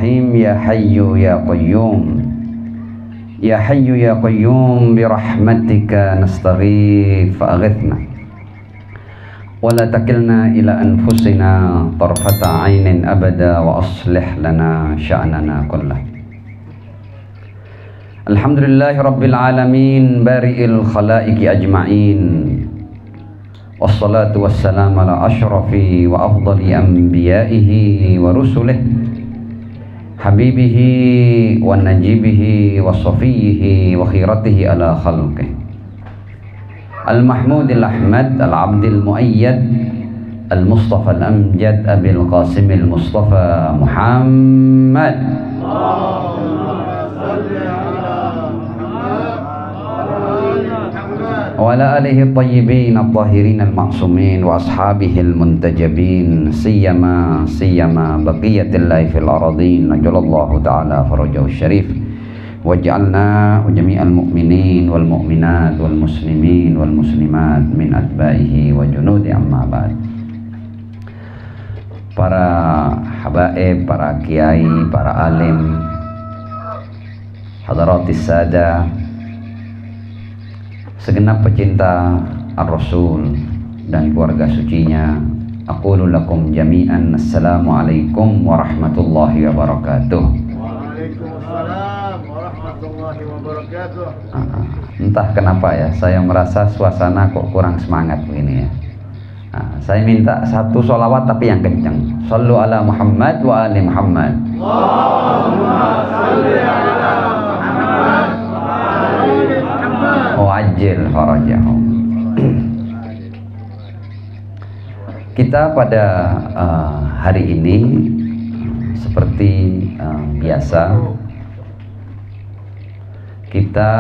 Bismillahirrahmanirrahim. Ya Hayyu ya Qayyum, Ya Hayyu ya Qayyum, birahmatika nastaghith fa'aghithna wa la takilna ila anfusina tarfata ainin abada wa aslih lana sya'nana kullah. Alhamdulillahi rabbil alamin, bari'il khalaiqi ajma'in, wassalatu wassalamu ala ashrafi wa afdali anbiya'ihi wa rusulih, habibihi wa najibihi wa safiyihi wa khiratihi ala khalqih, al-mahmudil ahmad al-abdil muayyad al-mustafa al-amjad abil qasimil mustafa Muhammad wa ala alihi tayyibin at-tahirin al-ma'sumin wa ashabihi al-muntajabin siyama baqiyatillahi fil aradin ajalallahu ta'ala farajahu syarif waj'alna wa jami'al mu'minin wal mu'minat wal muslimin wal muslimat min atba'ihi wa junudi amma ba'd. Para habaib, para kiai, para alim, hadaratis sada, segenap pecinta ar-Rasul dan keluarga sucinya, aqulu lakum jami'an assalamualaikum warahmatullahi wabarakatuh. Waalaikumsalam warahmatullahi wabarakatuh. Entah kenapa ya, saya merasa suasana kok kurang semangat begini ya. Saya minta satu sholawat tapi yang kencang. Sallu ala Muhammad wa ali Muhammad. Allahumma salli ala Muhammad wa ali Muhammad. Wajil farajahum. Kita pada hari ini seperti biasa kita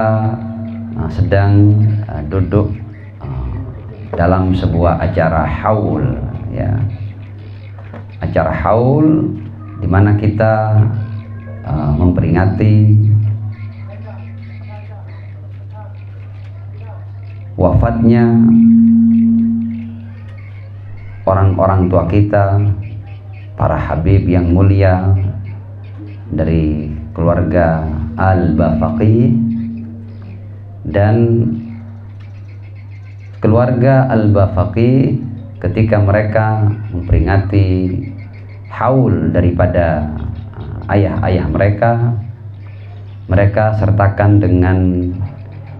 sedang duduk dalam sebuah acara haul ya. Acara haul di mana kita memperingati wafatnya orang-orang tua kita, para habib yang mulia dari keluarga Al-Bafaqi dan keluarga Al-Bafaqi ketika mereka memperingati haul daripada ayah-ayah mereka, mereka sertakan dengan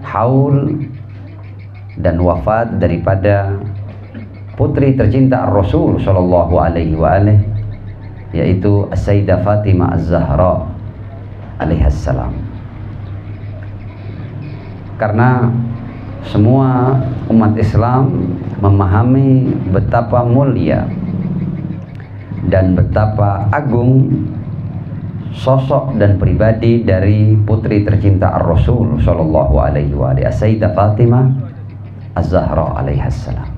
haul dan wafat daripada putri tercinta Rasul sallallahu alaihi wa alihi, yaitu Sayyidah Fatimah Az-Zahra alaihassalam. Karena semua umat Islam memahami betapa mulia dan betapa agung sosok dan pribadi dari putri tercinta Ar-Rasul sallallahu alaihi wa alihi, Sayyidah Fatimah Az-Zahra alaihassalam.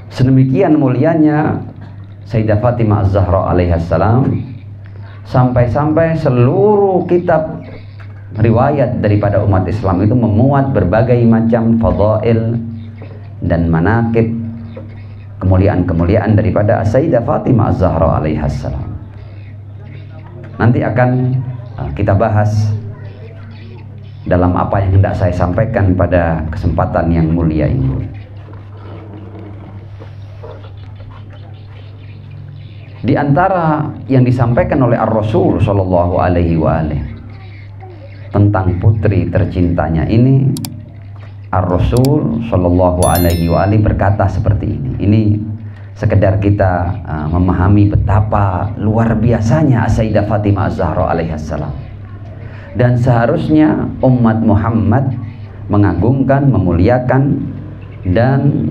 Sedemikian mulianya Sayyidah Fatimah Az-Zahra alaihassalam sampai-sampai seluruh kitab riwayat daripada umat Islam itu memuat berbagai macam fadail dan manaqib, kemuliaan-kemuliaan daripada Sayyidah Fatimah Az-Zahra alaihassalam. Nanti akan kita bahas dalam apa yang hendak saya sampaikan pada kesempatan yang mulia ini. Di antara yang disampaikan oleh Ar-Rasul sallallahu alaihi wa alihi tentang putri tercintanya ini, Ar-Rasul sallallahu alaihi wa alihi berkata seperti ini. Ini sekedar kita memahami betapa luar biasanya Sayyidah Fatimah Az-Zahra alaihassalam. Dan seharusnya umat Muhammad mengagungkan, memuliakan dan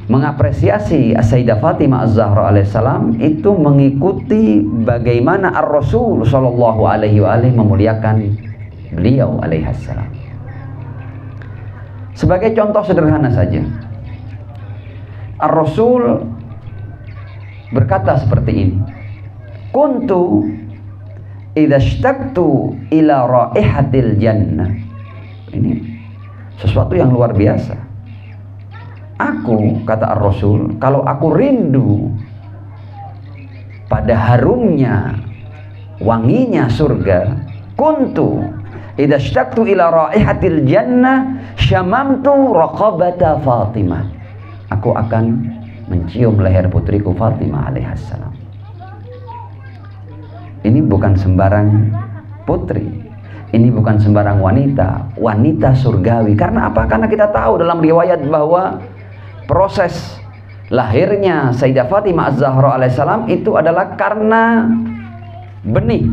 mengapresiasi Sayyidah Fatimah Az-Zahra alaihissalam itu mengikuti bagaimana Ar-Rasul sallallahu alaihi wa alihi memuliakan beliau alaihassalam. Sebagai contoh sederhana saja, Ar-Rasul berkata seperti ini, kuntu idza ishtaqtu ila raihatil jannah. Ini sesuatu yang luar biasa. Aku, kata Ar-Rasul, kalau aku rindu pada harumnya, wanginya surga, kuntu idza ishtaqtu ila raihatil jannah syamamtu raqabata Fatimah. Aku akan mencium leher putriku Fatimah alaihissalam. Ini bukan sembarang putri, ini bukan sembarang wanita, wanita surgawi. Karena apa? Karena kita tahu dalam riwayat bahwa proses lahirnya Sayyidah Fatimah Az-Zahra alaihissalam itu adalah karena benih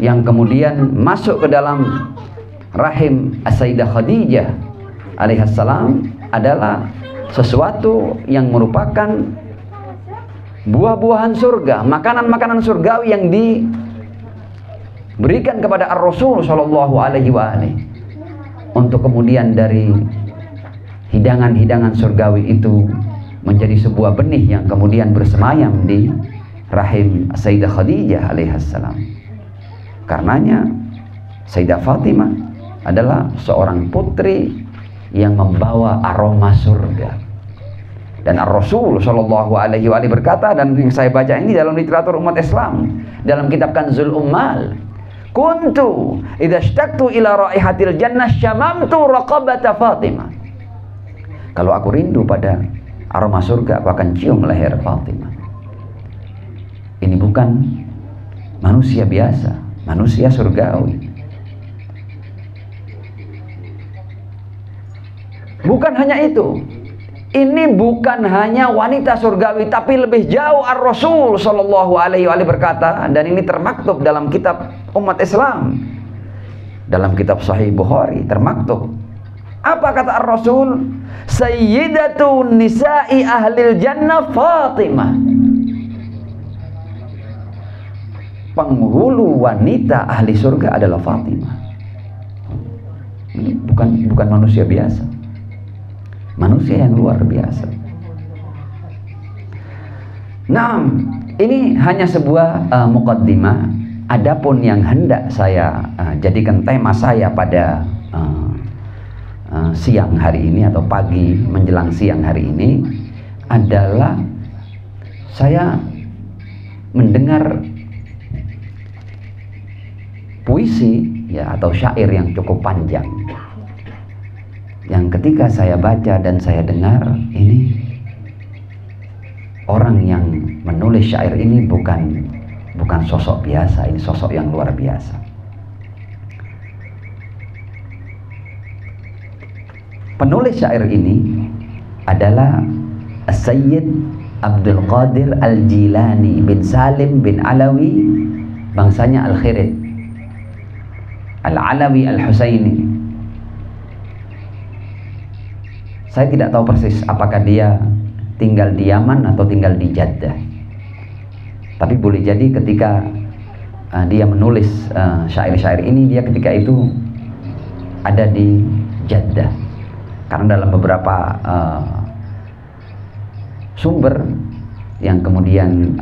yang kemudian masuk ke dalam rahim Sayyidah Khadijah alaihissalam adalah sesuatu yang merupakan buah-buahan surga, makanan-makanan surgawi yang diberikan kepada Ar-Rasul Shallallahu Alaihi Wasallam, untuk kemudian dari hidangan-hidangan surgawi itu menjadi sebuah benih yang kemudian bersemayam di rahim Sayyidah Khadijah alaihissalam. Karenanya Sayyidah Fatimah adalah seorang putri yang membawa aroma surga. Dan Ar-Rasul Shallallahu Alaihi Wasallam berkata, dan yang saya baca ini dalam literatur umat Islam, dalam kitab Kanzul Ummal, kuntu idza ishtaqtu ila raihatil jannah syamamtu raqabata Fatimah. Kalau aku rindu pada aroma surga, aku akan cium leher Fatimah. Ini bukan manusia biasa, manusia surgawi. Bukan hanya itu, ini bukan hanya wanita surgawi, tapi lebih jauh. Ar-Rasul Shallallahu Alaihi Wasallam berkata, dan ini termaktub dalam kitab umat Islam, dalam kitab Sahih Bukhari termaktub. Apa kata Ar-Rasul? Sayyidatu nisa'i ahlil jannah Fatimah. Penghulu wanita ahli surga adalah Fatimah. Ini bukan manusia biasa, manusia yang luar biasa. Nah, ini hanya sebuah muqaddimah. Adapun yang hendak saya jadikan tema saya pada siang hari ini atau pagi menjelang siang hari ini adalah saya mendengar puisi ya atau syair yang cukup panjang, yang ketika saya baca dan saya dengar, ini orang yang menulis syair ini bukan sosok biasa, ini sosok yang luar biasa. Penulis syair ini adalah Sayyid Abdul Qadir Al-Jilani bin Salim bin Alawi, bangsanya Al-Khirid, Al-Alawi Al-Husaini. Saya tidak tahu persis apakah dia tinggal di Yaman atau tinggal di Jeddah. Tapi boleh jadi ketika dia menulis syair-syair ini, dia ketika itu ada di Jeddah. Karena dalam beberapa sumber yang kemudian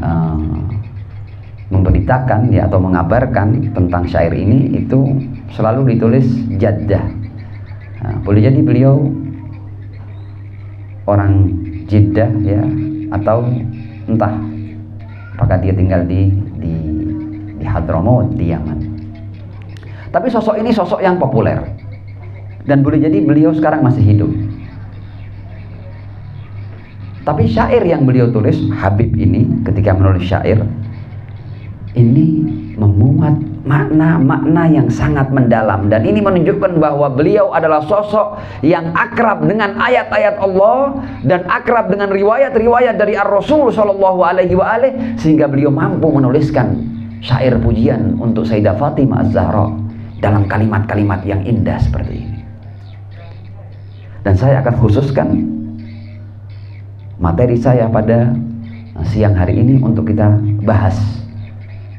memberitakan ya atau mengabarkan tentang syair ini itu selalu ditulis Jeddah. Boleh jadi beliau orang Jeddah ya, atau entah apakah dia tinggal di Hadramaut di Yaman. Tapi sosok ini sosok yang populer, dan boleh jadi beliau sekarang masih hidup. Tapi syair yang beliau tulis, Habib ini ketika menulis syair ini memuat makna-makna yang sangat mendalam, dan ini menunjukkan bahwa beliau adalah sosok yang akrab dengan ayat-ayat Allah dan akrab dengan riwayat-riwayat dari Ar-Rasul Shallallahu Alaihi Wasallam, sehingga beliau mampu menuliskan syair pujian untuk Sayyidah Fatimah Az-Zahra dalam kalimat-kalimat yang indah seperti ini. Dan saya akan khususkan materi saya pada siang hari ini untuk kita bahas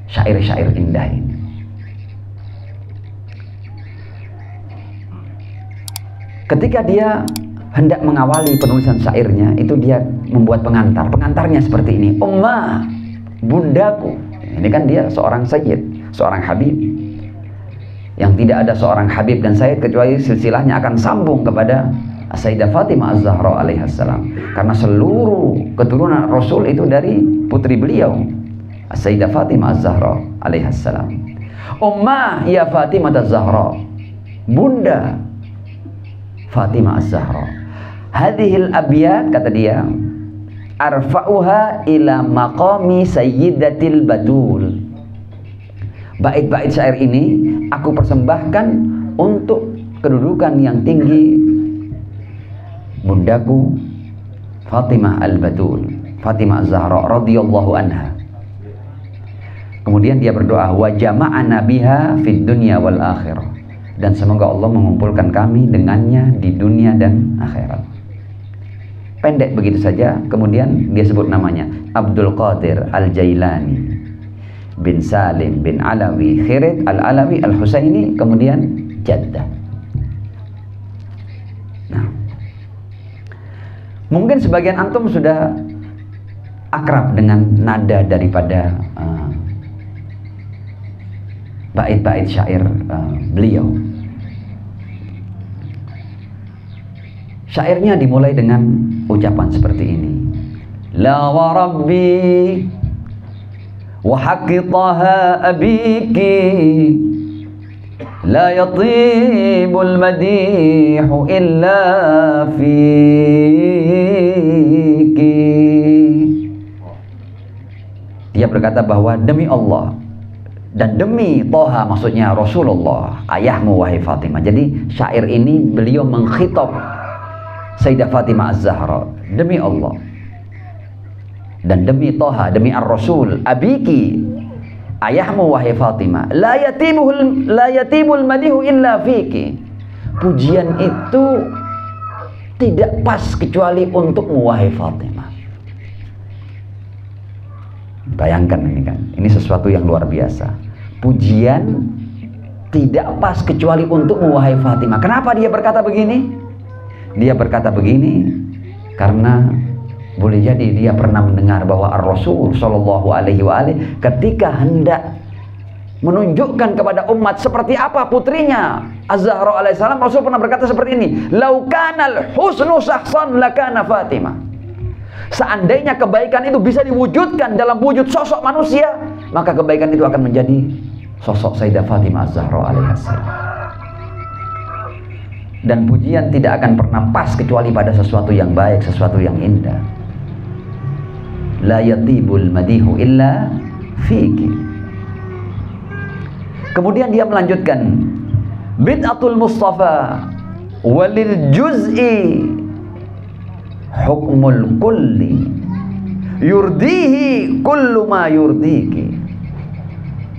syair-syair indah ini. Ketika dia hendak mengawali penulisan syairnya, itu dia membuat pengantar. Pengantarnya seperti ini: Ummah, bundaku. Ini kan dia seorang sayyid, seorang habib. Yang tidak ada seorang habib dan sayyid kecuali silsilahnya akan sambung kepada Sayyidah Fatimah Az-Zahra alaihassalam, karena seluruh keturunan Rasul itu dari putri beliau, Sayyidah Fatimah Az-Zahra alaihassalam. Ummah ya Fatimah Az-Zahra, bunda Fatimah Az-Zahra. Hadhil abyat, kata dia, arfa'uha ila maqami sayyidatil batul. Bait-bait syair ini aku persembahkan untuk kedudukan yang tinggi bundaku Fatimah al-Batul, Fatimah Az-Zahra radhiyallahu anha. Kemudian dia berdoa, wa jama'ana biha fid dunya wal akhirah, dan semoga Allah mengumpulkan kami dengannya di dunia dan akhirat. Pendek begitu saja. Kemudian dia sebut namanya Abdul Qadir Al-Jailani bin Salim bin Alawi Khirid Al-Alawi Al-Husaini, kemudian Jeddah. Nah, mungkin sebagian antum sudah akrab dengan nada daripada bait-bait syair beliau. Syairnya dimulai dengan ucapan seperti ini. La wa rabbi wa haqqi taha abiki la yatibul madihu illa fiki. Dia berkata bahwa demi Allah dan demi Toha, maksudnya Rasulullah, ayahmu wahai Fatimah. Jadi syair ini beliau mengkhitab Sayyidah Fatimah Az-Zahra, demi Allah dan demi Toha, demi Ar-Rasul, abiki, ayahmu wahai Fatimah, la yatimul madihu illa fiki. Pujian itu tidak pas kecuali untukmu wahai Fatimah. Bayangkan ini kan, ini sesuatu yang luar biasa. Pujian tidak pas kecuali untukmu wahai Fatimah. Kenapa dia berkata begini? Dia berkata begini karena boleh jadi dia pernah mendengar bahwa Ar-Rasul Shallallahu Alaihi Wasallam ketika hendak menunjukkan kepada umat seperti apa putrinya Az-Zahra alaihissalam, Rasul pernah berkata seperti ini, laukanal husnu sahsan lakana Fatimah. Seandainya kebaikan itu bisa diwujudkan dalam wujud sosok manusia, maka kebaikan itu akan menjadi sosok Sayyidah Fatimah Az-Zahra alaihissalam. Dan pujian tidak akan pernah pas kecuali pada sesuatu yang baik, sesuatu yang indah. La yatibul madihu illa fiki. Kemudian dia melanjutkan, bid'atul Mustafa walil juz'i hukmul kulli yurdihi kullu ma yurdiki.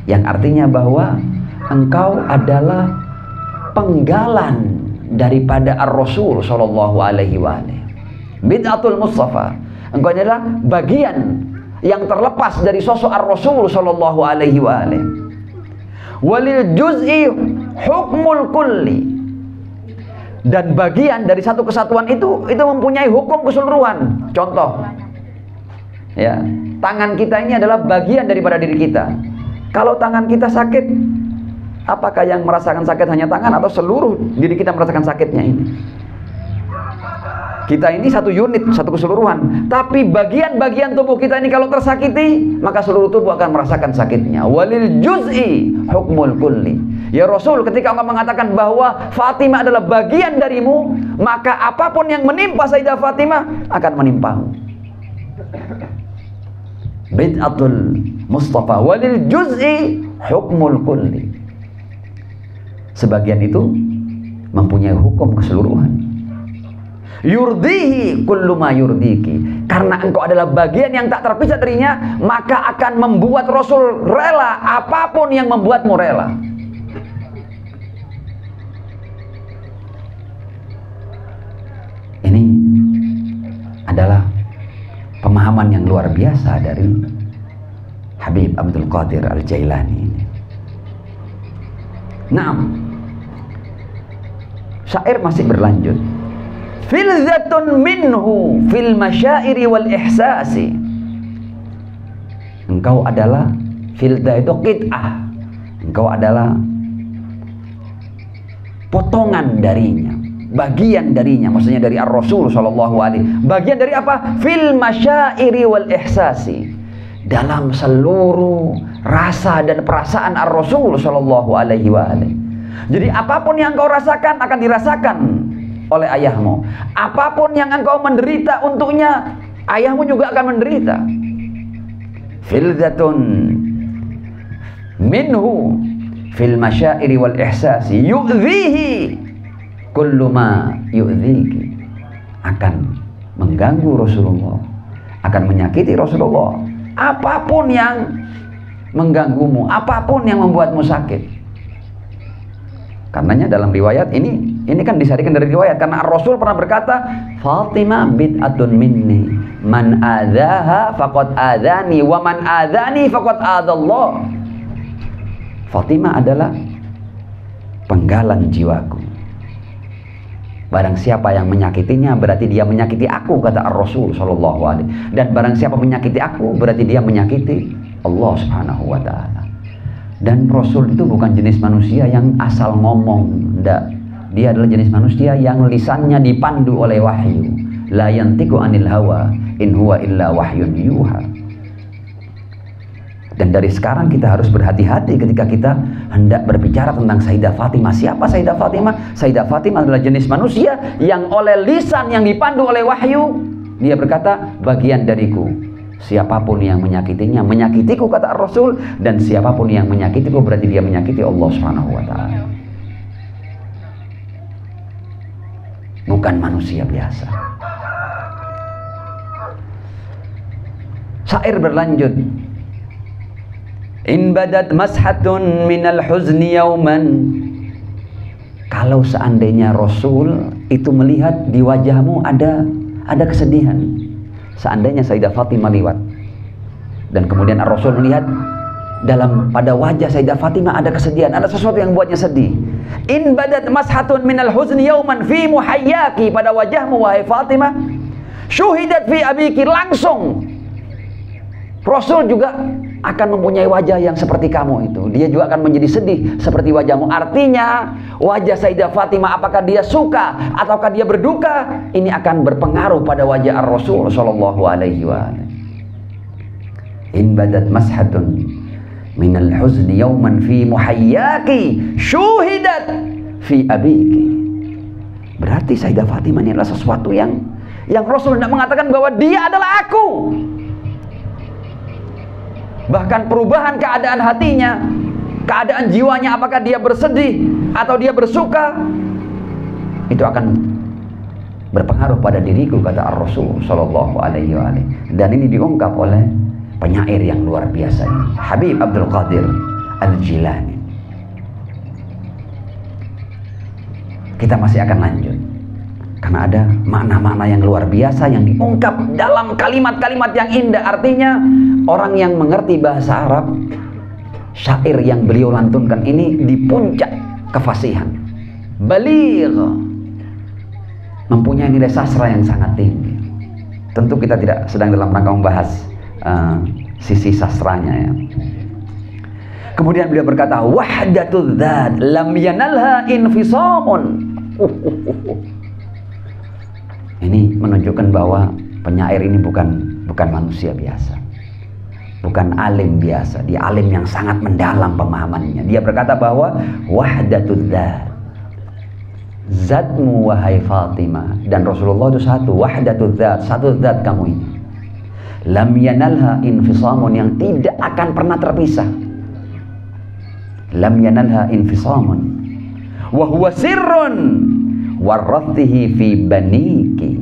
Yang artinya bahwa engkau adalah penggalan daripada Ar-Rasul Sallallahu Alaihi Wasallam. Bid'atul Mustafa, engkau adalah bagian yang terlepas dari sosok Ar-Rasul Sallallahu Alaihi Wasallam. Walil juz'i hukmul kulli, dan bagian dari satu kesatuan itu mempunyai hukum keseluruhan. Contoh, ya, tangan kita ini adalah bagian daripada diri kita. Kalau tangan kita sakit, apakah yang merasakan sakit hanya tangan atau seluruh diri kita merasakan sakitnya ini? Kita ini satu unit, satu keseluruhan. Tapi bagian-bagian tubuh kita ini kalau tersakiti, maka seluruh tubuh akan merasakan sakitnya. Walil juz'i hukmul kulli. Ya Rasul, ketika engkau mengatakan bahwa Fatimah adalah bagian darimu, maka apapun yang menimpa Sayyidah Fatimah akan menimpamu. Bid'atul Mustafa walil juz'i hukmul kulli. Sebagian itu mempunyai hukum keseluruhan. Yurdihi kullu ma yurdiki. Karena engkau adalah bagian yang tak terpisah darinya, maka akan membuat Rasul rela apapun yang membuatmu rela. Ini adalah pemahaman yang luar biasa dari Habib Abdul Qadir Al-Jailani ini. Nah, syair masih berlanjut. Filzatun minhu fil masyairi wal ihsasi. Engkau adalah, filza itu qit'ah, engkau adalah potongan darinya, bagian darinya, maksudnya dari Ar-Rasul sallallahu alaihi. Bagian dari apa? Fil masyairi wal ihsasi. Dalam seluruh rasa dan perasaan Ar-Rasul sallallahu alaihi wa alihi. Jadi apapun yang kau rasakan akan dirasakan oleh ayahmu. Apapun yang engkau menderita untuknya, ayahmu juga akan menderita. Filzatun minhu fil masyairi wal ihsasi yu'dhihi kullu ma yu'dhiki. Akan mengganggu Rasulullah, akan menyakiti Rasulullah. Apapun yang mengganggumu, apapun yang membuatmu sakit. Karenanya dalam riwayat ini kan disarikan dari riwayat, karena Rasul pernah berkata, Fatimah bid'atun minni, man adzaha faqad adzani wa man adzani faqad adzallah. Fatimah adalah penggalan jiwaku. Barang siapa yang menyakitinya berarti dia menyakiti aku, kata Ar-Rasul sallallahu alaihi. Dan barang siapa menyakiti aku berarti dia menyakiti Allah Subhanahu wa taala. Dan Rasul itu bukan jenis manusia yang asal ngomong, enggak. Dia adalah jenis manusia yang lisannya dipandu oleh wahyu. La yantiqu anil hawa in huwa illa wahyun yuha. Dan dari sekarang kita harus berhati-hati ketika kita hendak berbicara tentang Sayyidah Fatimah. Siapa Sayyidah Fatimah? Sayyidah Fatimah adalah jenis manusia yang oleh lisan yang dipandu oleh wahyu, dia berkata, bagian dariku. Siapapun yang menyakitinya, menyakitiku, kata Rasul. Dan siapapun yang menyakitiku berarti dia menyakiti Allah Subhanahu wa ta'ala. Bukan manusia biasa. Syair berlanjut. In badat mashatun minal huzni yauman. Kalau seandainya Rasul itu melihat di wajahmu ada kesedihan. Seandainya Sayyidah Fatimah lewat dan kemudian Rasul melihat pada wajah Sayyidah Fatimah ada kesedihan, ada sesuatu yang buatnya sedih. In badat mashatun minal huzni yauman fi muhayyaki, pada wajahmu wahai Fatimah, syuhidat fi abiki, langsung Rasul juga akan mempunyai wajah yang seperti kamu itu. Dia juga akan menjadi sedih seperti wajahmu. Artinya wajah Sayyidah Fatimah, apakah dia suka ataukah dia berduka, ini akan berpengaruh pada wajah Ar-Rasul sallallahu alaihi wa sallam. In badat mashatun minal huzni yauman fi muhayyaki syuhidat fi abiki. Berarti Sayyidah Fatimah ini adalah sesuatu yang Rasul tidak mengatakan bahwa dia adalah aku. Bahkan perubahan keadaan hatinya, keadaan jiwanya, apakah dia bersedih atau dia bersuka, itu akan berpengaruh pada diriku, kata Ar-Rasul sallallahu alaihi wa alihi. Dan ini diungkap oleh penyair yang luar biasa ini, Habib Abdul Qadir Al-Jilani. Kita masih akan lanjut karena ada makna-makna yang luar biasa yang diungkap dalam kalimat-kalimat yang indah. Artinya orang yang mengerti bahasa Arab, syair yang beliau lantunkan ini di puncak kefasihan, baligh, mempunyai nilai sastra yang sangat tinggi. Tentu kita tidak sedang dalam rangka membahas sisi sastranya ya. Kemudian beliau berkata, wahdatul dzat lam yanalha infisamun. Ini menunjukkan bahwa penyair ini bukan manusia biasa, bukan alim biasa. Dia alim yang sangat mendalam pemahamannya. Dia berkata bahwa wahdatul dzat, zatmu wahai Fatimah, dan Rasulullah itu satu. Wahdatul dzat, satu zat kamu ini. Lam yanalha infisamun, yang tidak akan pernah terpisah. Lam yanalha infisamun wa huwa sirrun warrathihi fi baniki,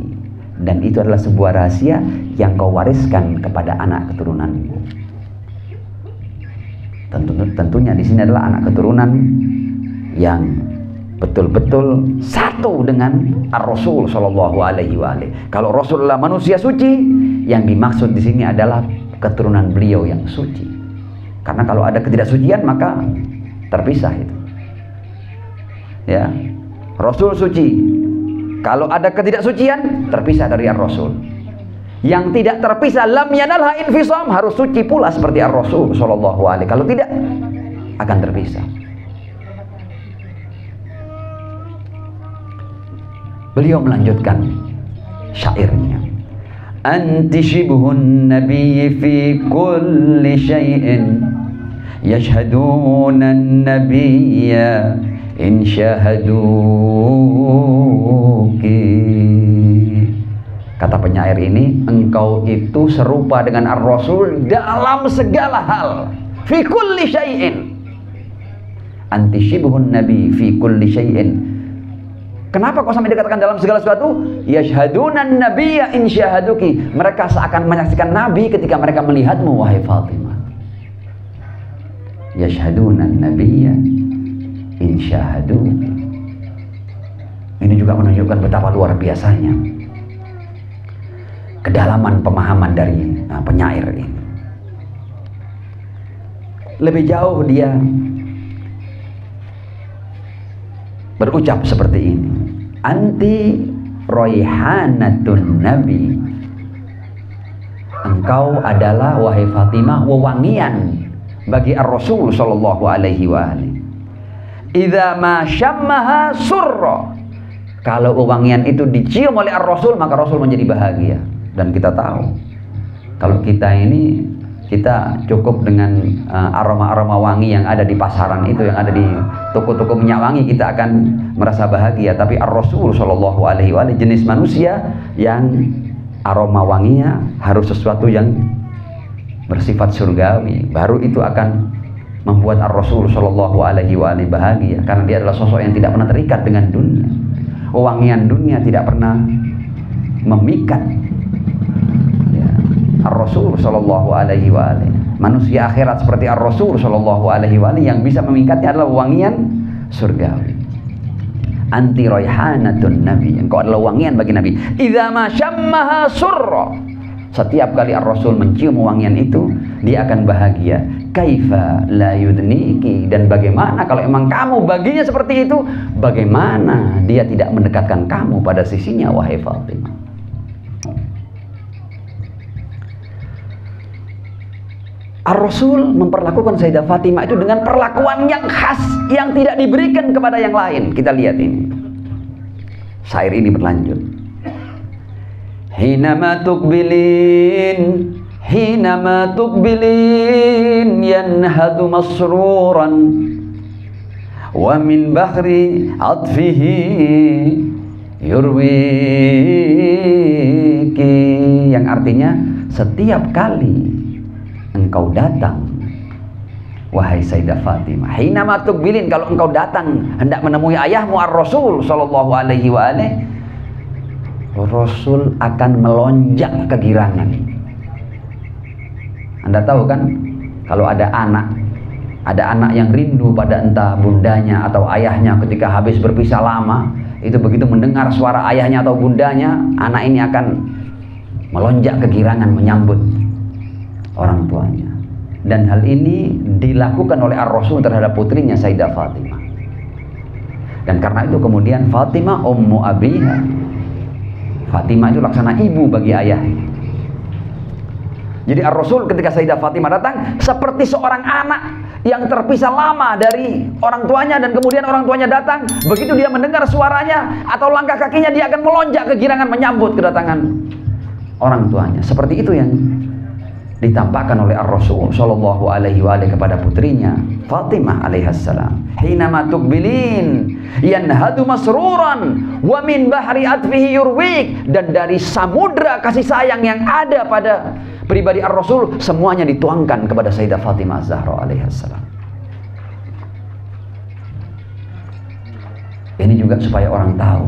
dan itu adalah sebuah rahasia yang kau wariskan kepada anak keturunanmu. Tentunya di sini adalah anak keturunan yang betul-betul satu dengan Ar-Rasul sallallahu alaihi wa alihi. Kalau Rasul adalah manusia suci, yang dimaksud di sini adalah keturunan beliau yang suci. Karena kalau ada ketidaksucian maka terpisah itu. Ya. Rasul suci. Kalau ada ketidaksucian, terpisah dari Ar-Rasul. Yang tidak terpisah, lam yanalha infisam, harus suci pula seperti Ar-Rasul sallallahu alaihi. Kalau tidak, akan terpisah. Beliau melanjutkan syairnya. Anti shibhun nabiyyi fi kulli syai'in yashhaduna an-nabiyya in syahaduki. Kata penyair ini, engkau itu serupa dengan Ar-Rasul dalam segala hal. Fi kulli syai'in. Anti syibhun nabi fi kulli syai'in. Kenapa kau sampai dikatakan dalam segala sesuatu? Yashhaduna an-nabiyya in syahaduki. Mereka seakan menyaksikan Nabi ketika mereka melihatmu, wahai Fatimah. Yashhaduna an-nabiyya in syahaduki. Ini juga menunjukkan betapa luar biasanya kedalaman pemahaman dari penyair ini. Lebih jauh dia berucap seperti ini. Anti raihanatun nabi. Engkau adalah, wahai Fatimah, wewangian bagi Ar-Rasul sallallahu alaihi wa alihi. Idza ma syammaha surra. Kalau wewangian itu dicium oleh Ar-Rasul, maka Rasul menjadi bahagia. Dan kita tahu, kalau kita cukup dengan aroma-aroma wangi yang ada di pasaran itu, yang ada di toko-toko minyak wangi, kita akan merasa bahagia. Tapi Ar-Rasul sallallahu alaihi wa alihi jenis manusia yang aroma wanginya harus sesuatu yang bersifat surgawi. Baru itu akan membuat Ar-Rasul sallallahu alaihi wa alihi bahagia, karena dia adalah sosok yang tidak pernah terikat dengan dunia. Wewangian dunia tidak pernah memikat Ar-Rasul sallallahu alaihi wa alihi. Manusia akhirat seperti Ar-Rasul sallallahu alaihi wa alihi yang bisa memikatnya adalah wangian surgawi. Anti raihanatun nabi. Engkau adalah wangian bagi Nabi. Idza ma syammaha surra. Setiap kali Ar-Rasul mencium wangian itu, dia akan bahagia. Kaifa la yudniki. Dan bagaimana kalau emang kamu baginya seperti itu, bagaimana dia tidak mendekatkan kamu pada sisinya, wahai Fatimah. Ar-Rasul memperlakukan Sayyidah Fatimah itu dengan perlakuan yang khas, yang tidak diberikan kepada yang lain. Kita lihat ini. Syair ini berlanjut. Hinama tukbilin yanhadu masruran wa min bahri atfihi yurwiki. Yang artinya, setiap kali engkau datang, wahai Sayyidah Fatimah, hinama tukbilin, kalau engkau datang hendak menemui ayahmu Ar-Rasul sallallahu alaihi wa alihi, Rasul akan melonjak kegirangan. Anda tahu kan, kalau ada anak yang rindu pada entah bundanya atau ayahnya ketika habis berpisah lama, itu begitu mendengar suara ayahnya atau bundanya, anak ini akan melonjak kegirangan menyambut orang tuanya. Dan hal ini dilakukan oleh Ar-Rasul terhadap putrinya Sayyidah Fatimah. Dan karena itu kemudian Fatimah ummu abiha. Fatimah itu laksana ibu bagi ayahnya. Jadi Ar-Rasul ketika Sayyidah Fatimah datang seperti seorang anak yang terpisah lama dari orang tuanya, dan kemudian orang tuanya datang, begitu dia mendengar suaranya atau langkah kakinya, dia akan melonjak kegirangan menyambut kedatangan orang tuanya. Seperti itu yang ditampakkan oleh Ar-Rasul sallallahu alaihi wa alihi kepada putrinya Fatimah alaihassalam. Hinama tukbilin yanhadu masruran wa min bahri atfihi yurwik. Dan dari samudra kasih sayang yang ada pada pribadi Ar-Rasul, semuanya dituangkan kepada Sayyidah Fatimah Az-Zahra alaihassalam. Ini juga supaya orang tahu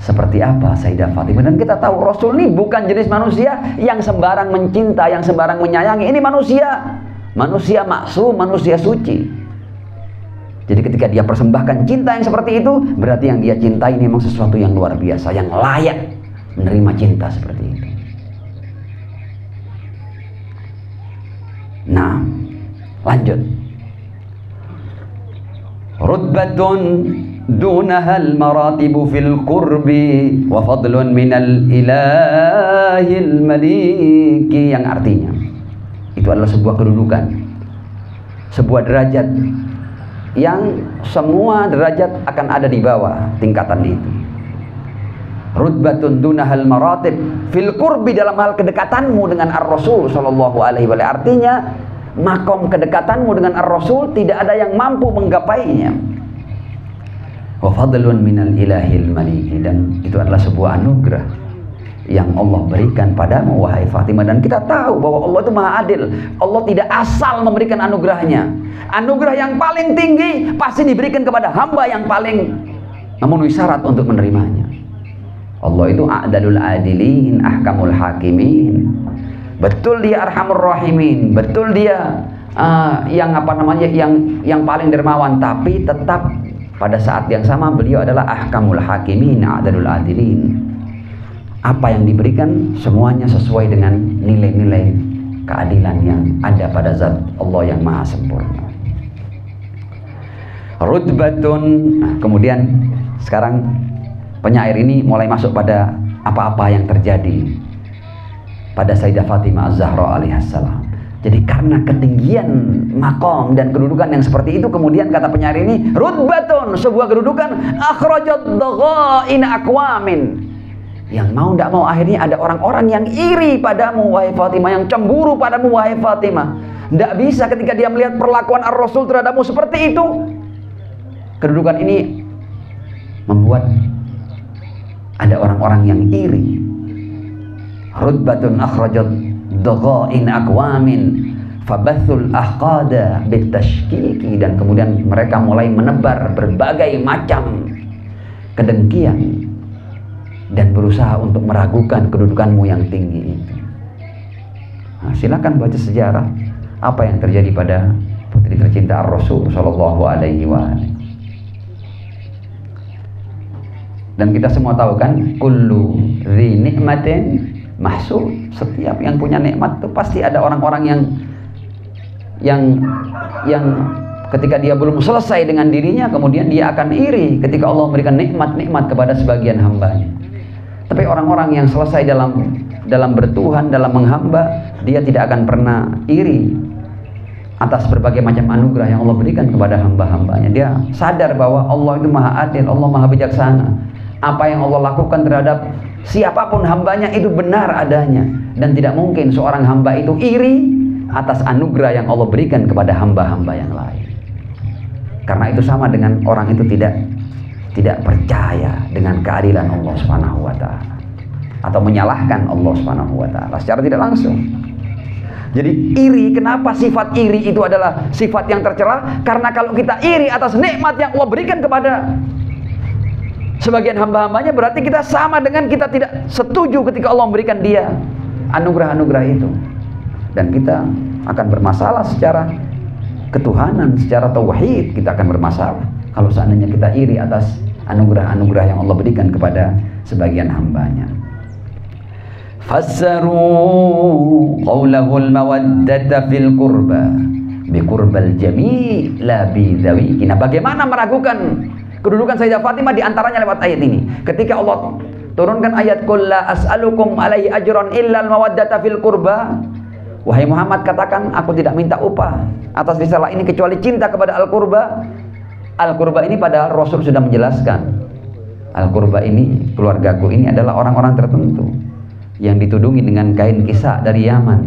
seperti apa Sayyidah Fatimah. Dan kita tahu Rasul ini bukan jenis manusia yang sembarang mencinta, yang sembarang menyayangi. Ini manusia maksum, manusia suci. Jadi ketika dia persembahkan cinta yang seperti itu, berarti yang dia cintai ini memang sesuatu yang luar biasa, yang layak menerima cinta seperti itu. Nah, lanjut. Rutbatun dunahal maratibu fil qurbi wa fadlun minal ilahil maliki. Yang artinya itu adalah sebuah kedudukan, sebuah derajat yang semua derajat akan ada di bawah tingkatan itu. Rutbatun dunahal maratib fil qurbi, dalam hal kedekatanmu dengan Ar-Rasul sallallahu alaihi wasallam. Artinya makom kedekatanmu dengan Ar-Rasul tidak ada yang mampu menggapainya. Wa fadlun minal ilahil maliki, dan itu adalah sebuah anugerah yang Allah berikan padamu wahai Fatimah. Dan kita tahu bahwa Allah itu maha adil. Allah tidak asal memberikan anugerahnya. Anugerah yang paling tinggi pasti diberikan kepada hamba yang paling memenuhi syarat untuk menerimanya. Allah itu a'dalul adilin, ahkamul hakimin. Betul dia arhamur rahimin, betul dia yang paling dermawan, tapi tetap pada saat yang sama beliau adalah ahkamul hakimin, a'dalul adilin. Apa yang diberikan semuanya sesuai dengan nilai-nilai keadilan yang ada pada zat Allah yang maha sempurna. Rutbatun. Nah, kemudian sekarang penyair ini mulai masuk pada apa-apa yang terjadi pada Sayyidah Fatimah Az-Zahra alaihissalam. Jadi karena ketinggian makom dan kedudukan yang seperti itu, kemudian kata penyair ini, rutbatun, sebuah kedudukan, akhrajat dhaghaina aqwamin, yang mau tidak mau akhirnya ada orang-orang yang iri padamu wahai Fatimah, yang cemburu padamu wahai Fatimah. Tidak bisa ketika dia melihat perlakuan Ar-Rasul terhadapmu seperti itu. Kedudukan ini membuat ada orang-orang yang iri. Rutbatun akhrajat dhaghain aqwamin fabathul ahqada bitashkiki, dan kemudian mereka mulai menebar berbagai macam kedengkian dan berusaha untuk meragukan kedudukanmu yang tinggi itu. Nah, silakan baca sejarah apa yang terjadi pada putri tercinta Ar-Rasul sallallahu alaihi wasallam. Dan kita semua tahu kan, kullu dzi nikmatin mahsud. Setiap yang punya nikmat itu pasti ada orang-orang yang ketika dia belum selesai dengan dirinya, kemudian dia akan iri ketika Allah memberikan nikmat-nikmat kepada sebagian hambanya. Tapi orang-orang yang selesai dalam bertuhan, dalam menghamba, dia tidak akan pernah iri atas berbagai macam anugerah yang Allah berikan kepada hamba-hambanya. Dia sadar bahwa Allah itu maha adil, Allah maha bijaksana. Apa yang Allah lakukan terhadap siapapun hambanya itu benar adanya, dan tidak mungkin seorang hamba itu iri atas anugerah yang Allah berikan kepada hamba-hamba yang lain. Karena itu sama dengan orang itu tidak percaya dengan keadilan Allah Subhanahu wa taala, atau menyalahkan Allah Subhanahu wa taala secara tidak langsung. Jadi iri, kenapa sifat iri itu adalah sifat yang tercela? Karena kalau kita iri atas nikmat yang Allah berikan kepada sebagian hamba-hambanya, berarti kita sama dengan kita tidak setuju ketika Allah memberikan dia anugerah-anugerah itu. Dan kita akan bermasalah secara ketuhanan, secara tauhid kita akan bermasalah kalau seandainya kita iri atas anugerah-anugerah yang Allah berikan kepada sebagian hambanya. Fassaru qawlahul mawaddata fil qurba bi qurbal jami' la bi dhawi. Nah, bagaimana meragukan kedudukan Sayyidah Fatimah diantaranya lewat ayat ini. Ketika Allah turunkan ayat qul la as'alukum alaihi ajran illa al mawaddata fil qurba, wahai Muhammad katakan, aku tidak minta upah atas risalah ini kecuali cinta kepada al-qurba. Al-qurba ini padahal Rasul sudah menjelaskan, al-qurba ini, keluargaku ini adalah orang-orang tertentu yang ditudungi dengan kain kisah dari Yaman.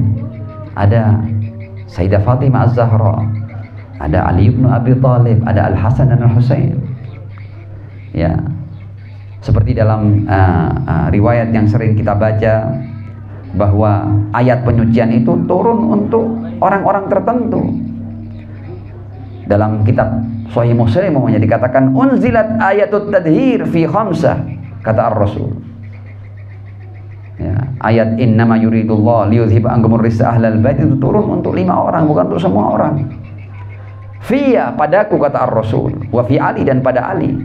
Ada Sayyidah Fatimah Az-Zahra, ada Ali bin Abi Thalib, ada Al-Hasan dan Al-Husain. Ya, seperti dalam riwayat yang sering kita baca, bahwa ayat penyucian itu turun untuk orang-orang tertentu. Dalam kitab Sahih Muslim namanya dikatakan unzilat ayatut tadhir fi khamsah, kata Ar-Rasul. Ya, ayat innama yuridullah liyudhiba ankumur rijsa ahlal bait itu turun untuk 5 orang, bukan untuk semua orang. Fiya, padaku, kata Ar-Rasul, wa fi Ali, dan pada Ali,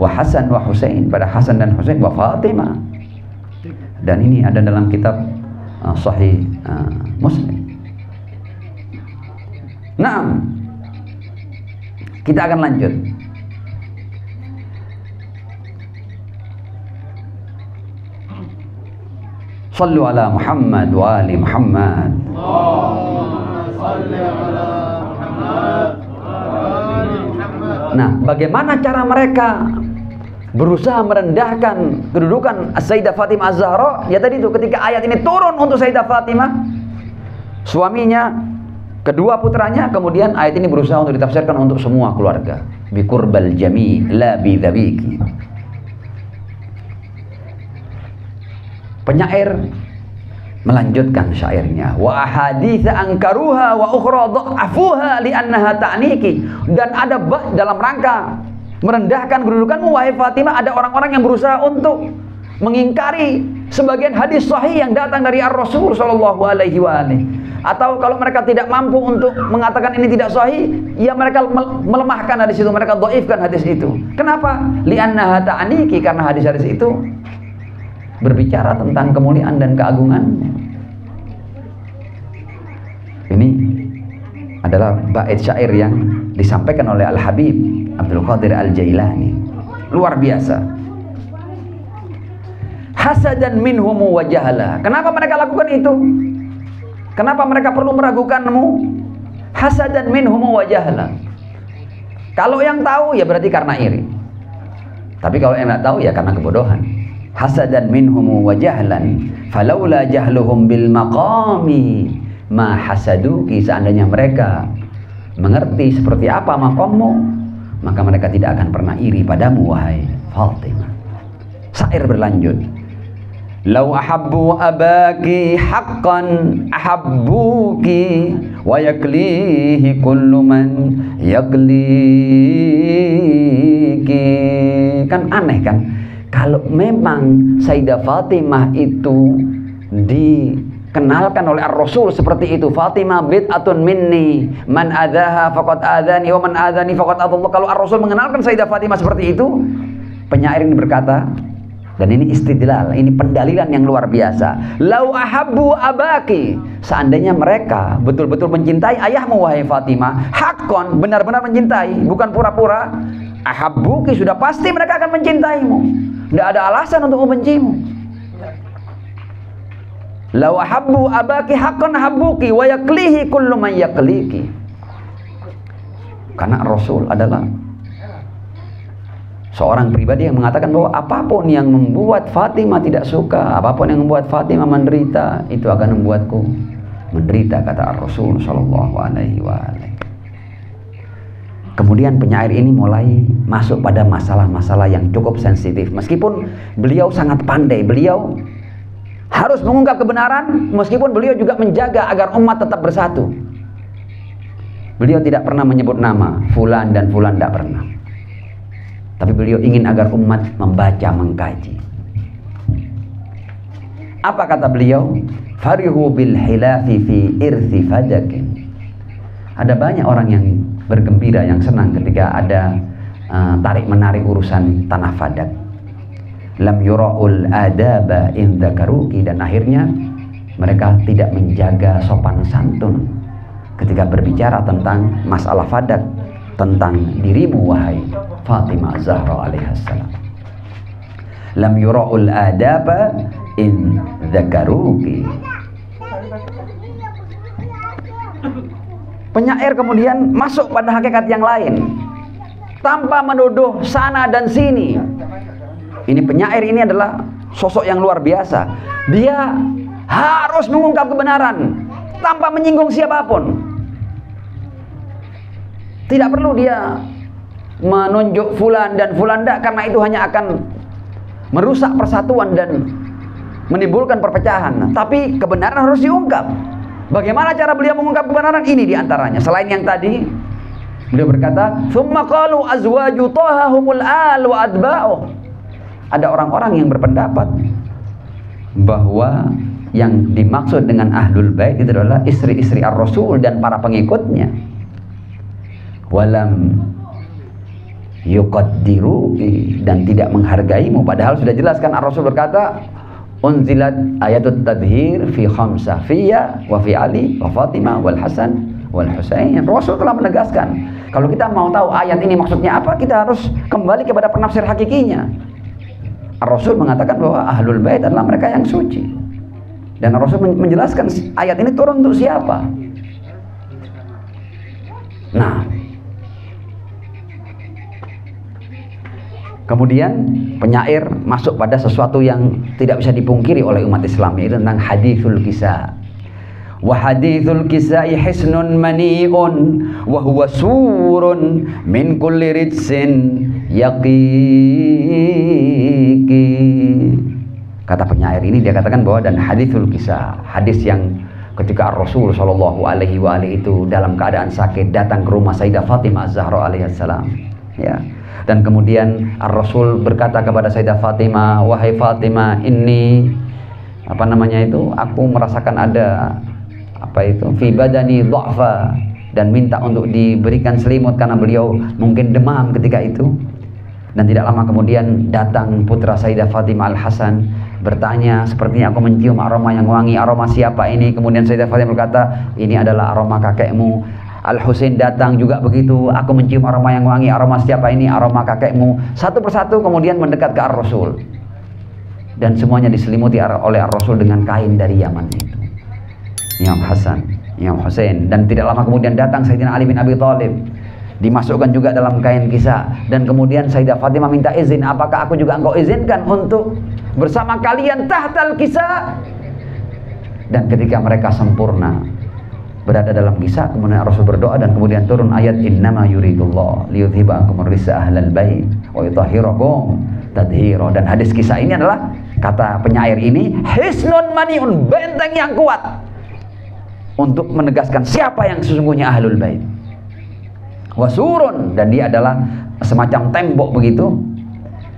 wa Hasan wa Husain, pada Hasan dan Husain, wa Fatimah. Dan ini ada dalam kitab Sahih Muslim. Nah, kita akan lanjut. Sallu ala Muhammad wa ali Muhammad. Allahumma salli ala Muhammad wa ali Muhammad. Nah, bagaimana cara mereka berusaha merendahkan kedudukan Sayyidah Fatimah Az-Zahra, ya tadi itu ketika ayat ini turun untuk Sayyidah Fatimah, suaminya, kedua putranya, kemudian ayat ini berusaha untuk ditafsirkan untuk semua keluarga. Biqurbal jami' la bidzabiki. Penyair melanjutkan syairnya, wa ahaditsa ankaruha wa ukhra dha'afuha li'annaha ta'niki. Dan ada dalam rangka merendahkan kedudukanmu wahai Fatimah, ada orang-orang yang berusaha untuk mengingkari sebagian hadis sahih yang datang dari Ar-Rasul sallallahu alaihi wa alihi. Atau kalau mereka tidak mampu untuk mengatakan ini tidak sahih, ya mereka melemahkan hadis itu, mereka dhaifkan hadis itu. Kenapa? Li'annaha ta'niki, karena hadis-hadis itu berbicara tentang kemuliaan dan keagungan. Ini adalah bait syair yang disampaikan oleh Al-Habib Abdul Qadir Al-Jailani. Luar biasa. Hasadan minhum wa jahla. Kenapa mereka lakukan itu? Kenapa mereka perlu meragukanmu? Hasadan minhum wa jahla. Kalau yang tahu ya berarti karena iri. Tapi kalau yang tidak tahu ya karena kebodohan. Hasadan minhum wa jahlan falaula jahluhum bil maqami ma hasaduki. Seandainya mereka mengerti seperti apa maqammu, maka mereka tidak akan pernah iri padamu wahai Fatimah. Syair berlanjut, lau ahabbu abaki haqqan ahabbuki wa yaklihi kullu man yakliki. Kan aneh kan, kalau memang Sayyidah Fatimah itu dikenalkan oleh Ar-Rasul seperti itu, Fatimah bid'atun minni man adzaha faqad adzani wa man adzani faqad adallah. Kalau Ar-Rasul mengenalkan Sayyidah Fatimah seperti itu, penyair ini berkata, dan ini istidlal, ini pendalilan yang luar biasa. Lau ahabbu abaki, seandainya mereka betul-betul mencintai ayahmu wahai Fatimah, haqqan, benar-benar mencintai, bukan pura-pura, ahabbuki, sudah pasti mereka akan mencintaimu. Tidak ada alasan untuk membencimu. Lau ahabbu abaki haqqan ahabbuki wa yaklihi kullu man yakliki. Karena Rasul adalah seorang pribadi yang mengatakan bahwa apapun yang membuat Fatimah tidak suka, apapun yang membuat Fatimah menderita, itu akan membuatku menderita, kata Rasul sallallahu alaihi wasallam. Kemudian penyair ini mulai masuk pada masalah-masalah yang cukup sensitif. Meskipun beliau sangat pandai, beliau harus mengungkap kebenaran, meskipun beliau juga menjaga agar umat tetap bersatu. Beliau tidak pernah menyebut nama fulan dan fulan, tidak pernah. Tapi beliau ingin agar umat membaca, mengkaji. Apa kata beliau? Farihu bil hilafi fi irthi fadakin. Ada banyak orang yang bergembira, yang senang ketika ada tarik-menarik urusan tanah Fadak. Lam yura'ul adaba in dzakaruki, dan akhirnya mereka tidak menjaga sopan santun ketika berbicara tentang masalah Fadak, tentang dirimu wahai Fatimah Zahra alaihassalam. Lam yura'ul adaba in dzakaruki. Penyair kemudian masuk pada hakikat yang lain tanpa menuduh sana dan sini. Ini penyair ini adalah sosok yang luar biasa. Dia harus mengungkap kebenaran tanpa menyinggung siapapun. Tidak perlu dia menunjuk fulan dan fulan, karena itu hanya akan merusak persatuan dan menimbulkan perpecahan. Tapi kebenaran harus diungkap. Bagaimana cara beliau mengungkap kebenaran? Ini diantaranya. Selain yang tadi, beliau berkata, "Tsumma qalu azwaju Thaha humul al wa adba'uh." Ada orang-orang yang berpendapat bahwa yang dimaksud dengan ahlul bait itu adalah istri-istri Ar-Rasul dan para pengikutnya. Walam yuqaddiruki, dan tidak menghargaimu, padahal sudah jelaskan Ar-Rasul berkata, unzilat ayatut tadhir fi khamsah, fiyya wa fi Ali wa Fatimah wal Hasan wal Husain. Rasul telah menegaskan. Kalau kita mau tahu ayat ini maksudnya apa, kita harus kembali kepada penafsir hakikinya. Rasul mengatakan bahwa ahlul bait adalah mereka yang suci, dan Rasul menjelaskan ayat ini turun untuk siapa. Nah, Kemudian penyair masuk pada sesuatu yang tidak bisa dipungkiri oleh umat Islam, yaitu tentang hadithul kisah. Wa hadithul kisah hisnun mani'un wa huwa surun min kulli rijsin yaqiqi. Kata penyair ini, dia katakan bahwa dan hadithul kisah, hadis yang ketika Rasul Shallallahu Alaihi Wasallam itu dalam keadaan sakit datang ke rumah Sayyidah Fatimah Az-Zahra alaihissalam, ya. Dan kemudian Rasul berkata kepada Sayyidah Fatimah, wahai Fatimah, ini aku merasakan ada fi badani dha'fa, dan minta untuk diberikan selimut karena beliau mungkin demam ketika itu. Dan tidak lama kemudian datang putra Sayyidah Fatimah Al-Hasan bertanya, sepertinya aku mencium aroma yang wangi, aroma siapa ini? Kemudian Sayyidah Fatimah berkata, ini adalah aroma kakekmu. Al-Husain datang juga begitu, aku mencium aroma yang wangi, aroma siapa ini? Aroma kakekmu. Satu persatu kemudian mendekat ke Ar-Rasul, dan semuanya diselimuti oleh Ar-Rasul dengan kain dari Yaman itu, Imam Hasan, Imam Husain. Dan tidak lama kemudian datang Sayyidina Ali bin Abi Thalib, dimasukkan juga dalam kain kisah. Dan kemudian Sayyidah Fatimah minta izin, apakah aku juga engkau izinkan untuk bersama kalian tahtal kisah? Dan ketika mereka sempurna berada dalam kisah, kemudian Rasul berdoa dan kemudian turun ayat innama yuridullah liyudhiba ankum ar-rijsa ahlal bait wa yutahhirakum tadhira. Dan hadis kisah ini adalah, kata penyair ini, hisnun maniun, benteng yang kuat untuk menegaskan siapa yang sesungguhnya ahlul bait. Wasurun, dan dia adalah semacam tembok begitu,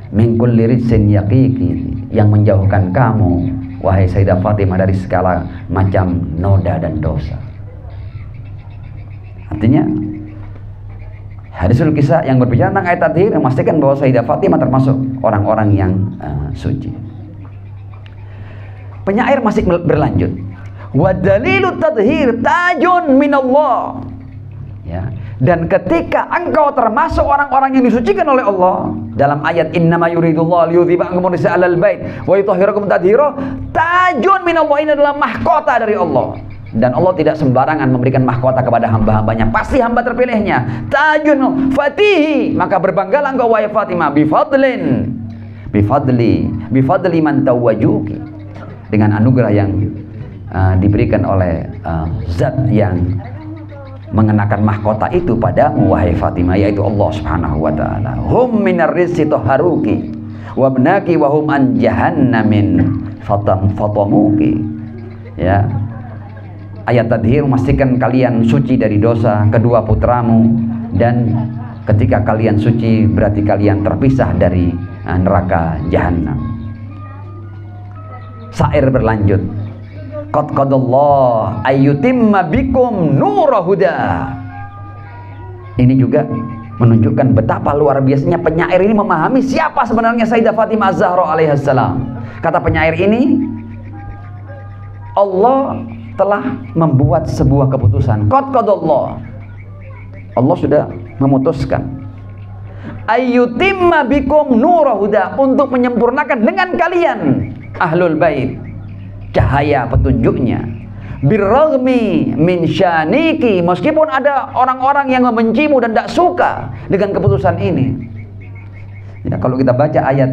min kulli rijsin yaqiqi, yang menjauhkan kamu wahai Sayyidah Fatimah dari segala macam noda dan dosa. Artinya hadisul kisah yang berbicara tentang ayat tadhir memastikan bahwa Sayyidah Fatimah termasuk orang-orang yang suci. Penyair masih berlanjut, wa dalilut tadhir tajun minallah, ya. Dan ketika engkau termasuk orang-orang yang disucikan oleh Allah dalam ayat innama yuridullah liyudhiba ankum ar-rijsa ahlal bait wa yutahhirakum tadhira, tajun minallah, ini adalah mahkota dari Allah. Dan Allah tidak sembarangan memberikan mahkota kepada hamba-hambanya, pasti hamba terpilihnya. Tajun fatihi, maka berbanggalah engkau wahai Fatimah, bifadli man tawajuki, dengan anugerah yang diberikan oleh zat yang mengenakan mahkota itu padamu wahai Fatimah, yaitu Allah Subhanahu wa taala. Hum minar rizqi taharuki wa abnaki wa hum an jahannamin fatamuki, ya. Ayat tadhir memastikan kalian suci dari dosa kedua putramu, dan ketika kalian suci berarti kalian terpisah dari neraka jahanam. Syair berlanjut, qad qadallah ayyutimma bikum nura huda. Ini juga menunjukkan betapa luar biasanya penyair ini memahami siapa sebenarnya Sayyidah Fatimah Az-Zahra alaihissalam. Kata penyair ini, Allah telah membuat sebuah keputusan. Qad qadallah, Allah sudah memutuskan, ayyutimma bikum nura huda, untuk menyempurnakan dengan kalian ahlul bait cahaya petunjuknya. Birragmi min syaniki, meskipun ada orang-orang yang membencimu dan tidak suka dengan keputusan ini. Ya, kalau kita baca ayat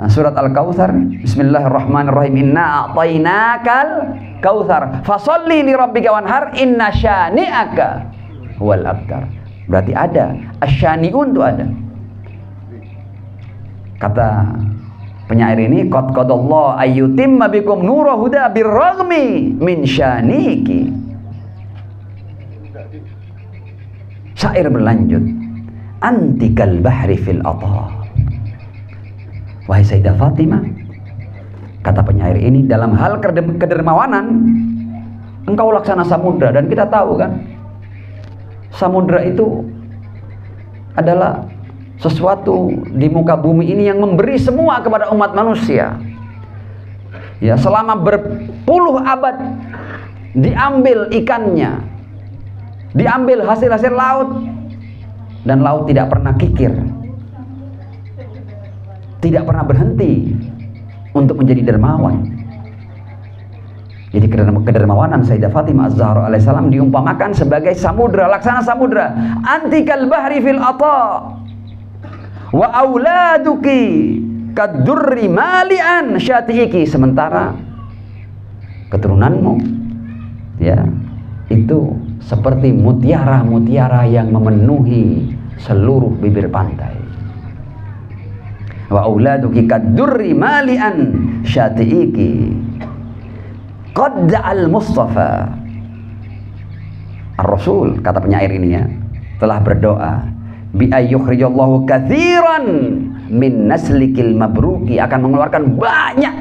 surat Al-Kautsar, bismillahirrahmanirrahim, inna a'tainakal kautsar fasholli li rabbika wanhar inna syani'aka huwal abtar. Berarti ada asyani'un, itu ada. Kata penyair ini, qad qadallah ayyutimma bikum nura huda birragmi min syaniki. Syair berlanjut, antikal bahri fil ata. Wahai Sayyidah Fatimah, kata penyair ini, dalam hal kedermawanan engkau laksana samudra. Dan kita tahu kan, samudra itu adalah sesuatu di muka bumi ini yang memberi semua kepada umat manusia. Ya, selama berpuluh abad diambil ikannya, diambil hasil-hasil laut, dan laut tidak pernah kikir, tidak pernah berhenti untuk menjadi dermawan. Jadi kedermawanan Sayyidah Fatimah Az-Zahra alaihissalam diumpamakan sebagai samudra, laksana samudra, antikal bahri fil ata wa auladuki kadurri mali'an syati'iki, sementara keturunanmu ya itu seperti mutiara-mutiara yang memenuhi seluruh bibir pantai. Wa auladuki kadurri mali'an syati'iki qad da'al Mustafa. Ar-Rasul, kata penyair ini ya, telah berdoa bi ayyukhrijallahu katsiran min naslikil mabruki, akan mengeluarkan banyak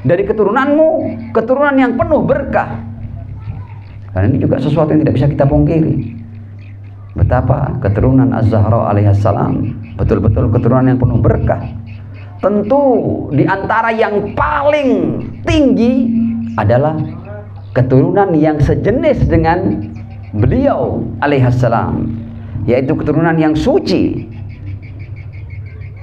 dari keturunanmu, keturunan yang penuh berkah. Karena ini juga sesuatu yang tidak bisa kita pungkiri, betapa keturunan Az-Zahra alaihissalam betul-betul keturunan yang penuh berkah. Tentu di antara yang paling tinggi adalah keturunan yang sejenis dengan beliau alaihissalam, yaitu keturunan yang suci.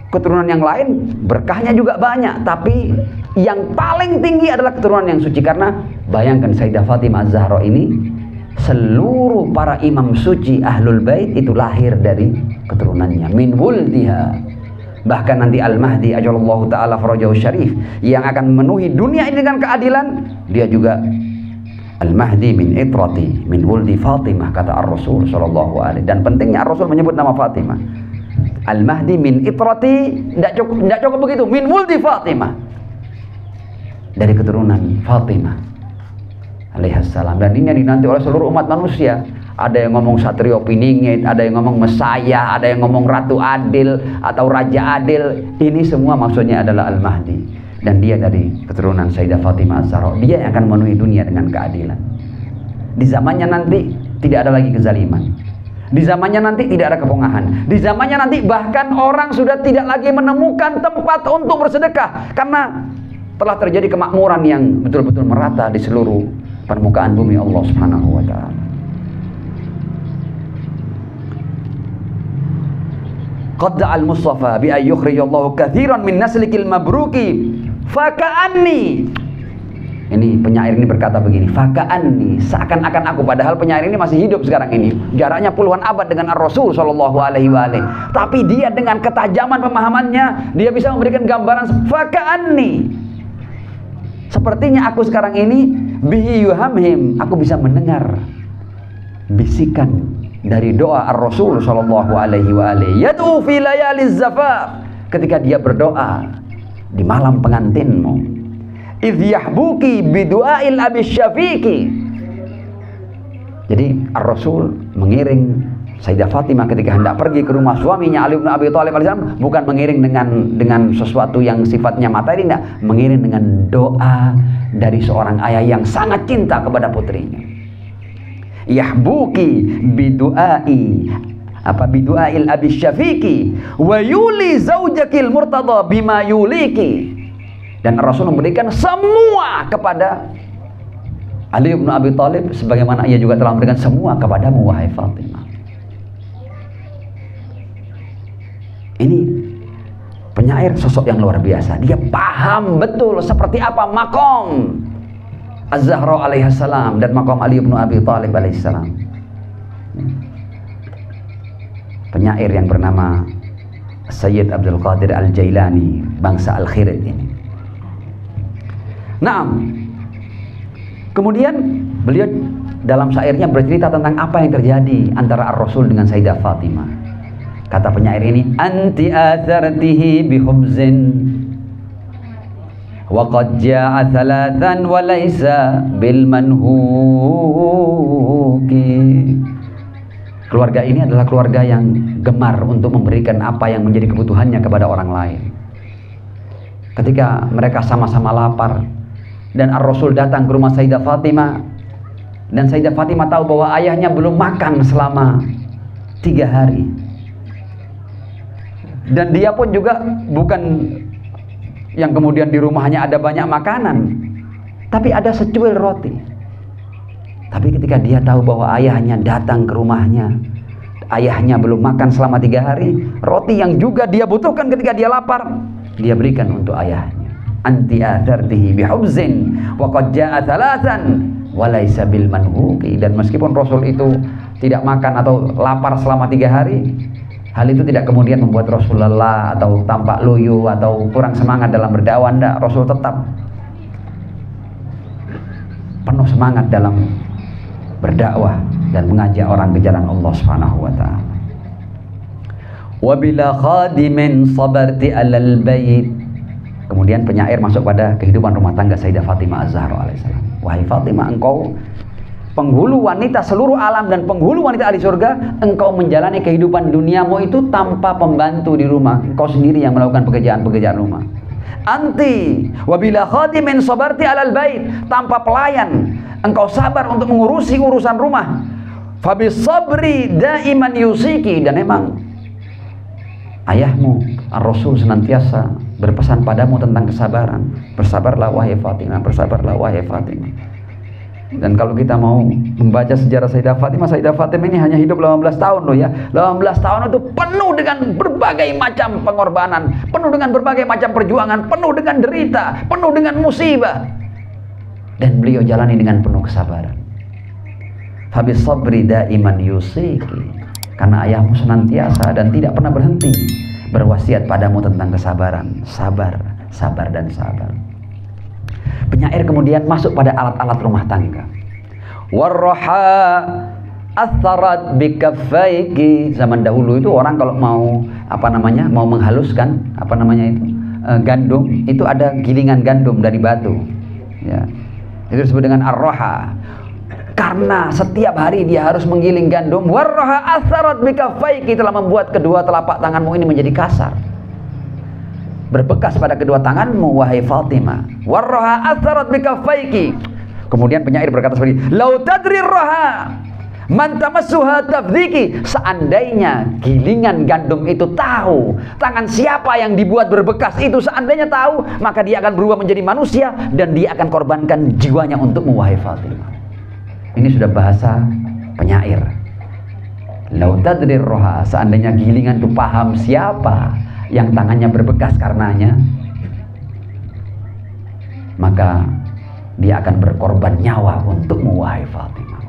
Keturunan yang lain berkahnya juga banyak, tapi yang paling tinggi adalah keturunan yang suci. Karena bayangkan Sayyidah Fatimah Az-Zahra ini, seluruh para imam suci Ahlul Bait itu lahir dari keturunannya, min wuldiha. Bahkan nanti Al-Mahdi ajallallahu ta'ala farajahu syarif yang akan memenuhi dunia ini dengan keadilan, dia juga Al-Mahdi min itrati min wuldi Fatimah, kata Ar-Rasul sallallahu alaihi. Dan pentingnya Ar-Rasul menyebut nama Fatimah. Al-Mahdi min itrati, tidak cukup begitu, min wuldi Fatimah, dari keturunan Fatimah alaihissalam. Dan ini yang dinanti oleh seluruh umat manusia. Ada yang ngomong Satrio Piningit, ada yang ngomong Mesaya, ada yang ngomong Ratu Adil atau Raja Adil. Ini semua maksudnya adalah Al-Mahdi. Dan dia dari keturunan Sayyidah Fatimah Az-Zahra. Dia yang akan memenuhi dunia dengan keadilan. Di zamannya nanti tidak ada lagi kezaliman. Di zamannya nanti tidak ada kepongahan. Di zamannya nanti bahkan orang sudah tidak lagi menemukan tempat untuk bersedekah, karena telah terjadi kemakmuran yang betul-betul merata di seluruh permukaan bumi Allah Subhanahu wa ta'ala. Qad da'al Mustafa bi ayyukhrijallahu katsiran min naslikil mabruki faka'anni. Ini penyair ini berkata begini, faka'anni, seakan-akan aku, padahal penyair ini masih hidup sekarang ini, jaraknya puluhan abad dengan Ar-Rasul sallallahu alaihi wa alihi, tapi dia dengan ketajaman pemahamannya, dia bisa memberikan gambaran faka'anni, sepertinya aku sekarang ini bihi yuhamhim, aku bisa mendengar bisikan dari doa Ar-Rasul sallallahu alaihi wa alihi, yad'u fi layaliz zafaf, ketika dia berdoa di malam pengantinmu, idh yahbuki bidu'ail abis syafiqi. Jadi Ar-Rasul mengiring Sayyidah Fatimah ketika hendak pergi ke rumah suaminya Ali bin Abi Thalib alaihissalam, bukan mengiring dengan sesuatu yang sifatnya materi, tidak, mengiring dengan doa dari seorang ayah yang sangat cinta kepada putrinya. Yahbuki bidu'ail abis syafiqi wa yuli zawjakil murtada bima yuliki. Dan Rasul memberikan semua kepada Ali bin Abi Thalib, sebagaimana ia juga telah memberikan semua kepadamu wahai Fatimah. Ini penyair sosok yang luar biasa. Dia paham betul seperti apa maqam Az-Zahra alaihissalam dan maqam Ali bin Abi Thalib alaihissalam. Penyair yang bernama Sayyid Abdul Qadir Al-Jailani, bangsa Al-Khirid ini. Nah, kemudian beliau dalam syairnya bercerita tentang apa yang terjadi antara Ar-Rasul dengan Sayyidah Fatimah. Kata penyair ini, anti athartihi bihubzin wa qad ja'a thalathan wa laysa bil manhuki. Keluarga ini adalah keluarga yang gemar untuk memberikan apa yang menjadi kebutuhannya kepada orang lain. Ketika mereka sama-sama lapar dan Ar-Rasul datang ke rumah Sayyidah Fatimah, dan Sayyidah Fatimah tahu bahwa ayahnya belum makan selama 3 hari, dan dia pun juga bukan yang kemudian di rumahnya ada banyak makanan, tapi ada secuil roti. Tapi ketika dia tahu bahwa ayahnya datang ke rumahnya, ayahnya belum makan selama 3 hari, roti yang juga dia butuhkan ketika dia lapar, dia berikan untuk ayahnya. Anti athartihi bihubzin wa qad ja'a thalathan wa laysa bil manhuki. Dan meskipun Rasul itu tidak makan atau lapar selama 3 hari, Hal itu tidak kemudian membuat Rasulullah atau tampak loyo atau kurang semangat dalam berdakwah. Tidak, Rasul tetap penuh semangat dalam berdakwah dan mengajak orang ke jalan Allah Subhanahu wa taala. Wa bila khadimin sabarti alal bait. Kemudian penyair masuk pada kehidupan rumah tangga Sayyidah Fatimah Az-Zahra alaihissalam. Wahai Fatimah, engkau penghulu wanita seluruh alam dan penghulu wanita ahli surga, engkau menjalani kehidupan duniamu itu tanpa pembantu di rumah. Engkau sendiri yang melakukan pekerjaan-pekerjaan rumah. Anti wabila khadimin sabarti alal bait, tanpa pelayan engkau sabar untuk mengurusi urusan rumah. Fabis sabri daiman yusiki, dan emang ayahmu Ar-Rasul senantiasa berpesan padamu tentang kesabaran. Bersabarlah wahai Fatimah, bersabarlah wahai Fatimah. Dan kalau kita mau membaca sejarah Sayyidah Fatimah ini hanya hidup 18 tahun loh ya. 18 tahun itu penuh dengan berbagai macam pengorbanan, penuh dengan berbagai macam perjuangan, penuh dengan derita, penuh dengan musibah. Dan beliau jalani dengan penuh kesabaran. Habis sabri daiman yusiki, karena ayahmu senantiasa dan tidak pernah berhenti berwasiat padamu tentang kesabaran. Sabar, sabar dan sabar. Penyair kemudian masuk pada alat-alat rumah tangga. Warroha atharat bikaffaiki. Zaman dahulu itu orang kalau mau mau menghaluskan gandum, itu ada gilingan gandum dari batu. Ya. Itu disebut dengan arroha. Karena setiap hari dia harus menggiling gandum. Warroha atharat bikaffaiki, telah membuat kedua telapak tanganmu ini menjadi kasar, berbekas pada kedua tanganmu wahai Fatimah. Warroha atharat bikaffaiki. Kemudian penyair berkata seperti ini, lau tadri roha man tamassuha tafdhiki. Seandainya gilingan gandum itu tahu tangan siapa yang dibuat berbekas itu, seandainya tahu, maka dia akan berubah menjadi manusia dan dia akan korbankan jiwanya untukmu wahai Fatimah. Ini sudah bahasa penyair. Lau tadri roha, seandainya gilingan itu paham siapa yang tangannya berbekas karenanya, maka dia akan berkorban nyawa untukmu wahai Fatimah.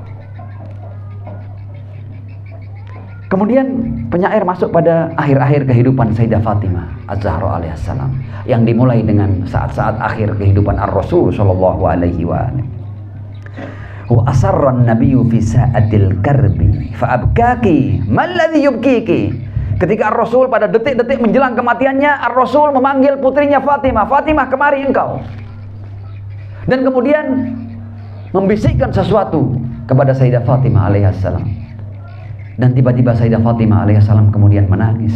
Kemudian penyair masuk pada akhir-akhir kehidupan Sayyidah Fatimah Az-Zahra alaihissalam, yang dimulai dengan saat-saat akhir kehidupan Ar-Rasul sallallahu alaihi wa sallam. Wa asarra an-nabiyyu fi sa'atil karbi fa abkaki mal ladzi yubkiki. Ketika Ar-Rasul pada detik-detik menjelang kematiannya, Ar-Rasul memanggil putrinya Fatimah, Fatimah kemari engkau. Dan kemudian membisikkan sesuatu kepada Sayyidah Fatimah alaihissalam. Dan tiba-tiba Sayyidah Fatimah alaihissalam kemudian menangis.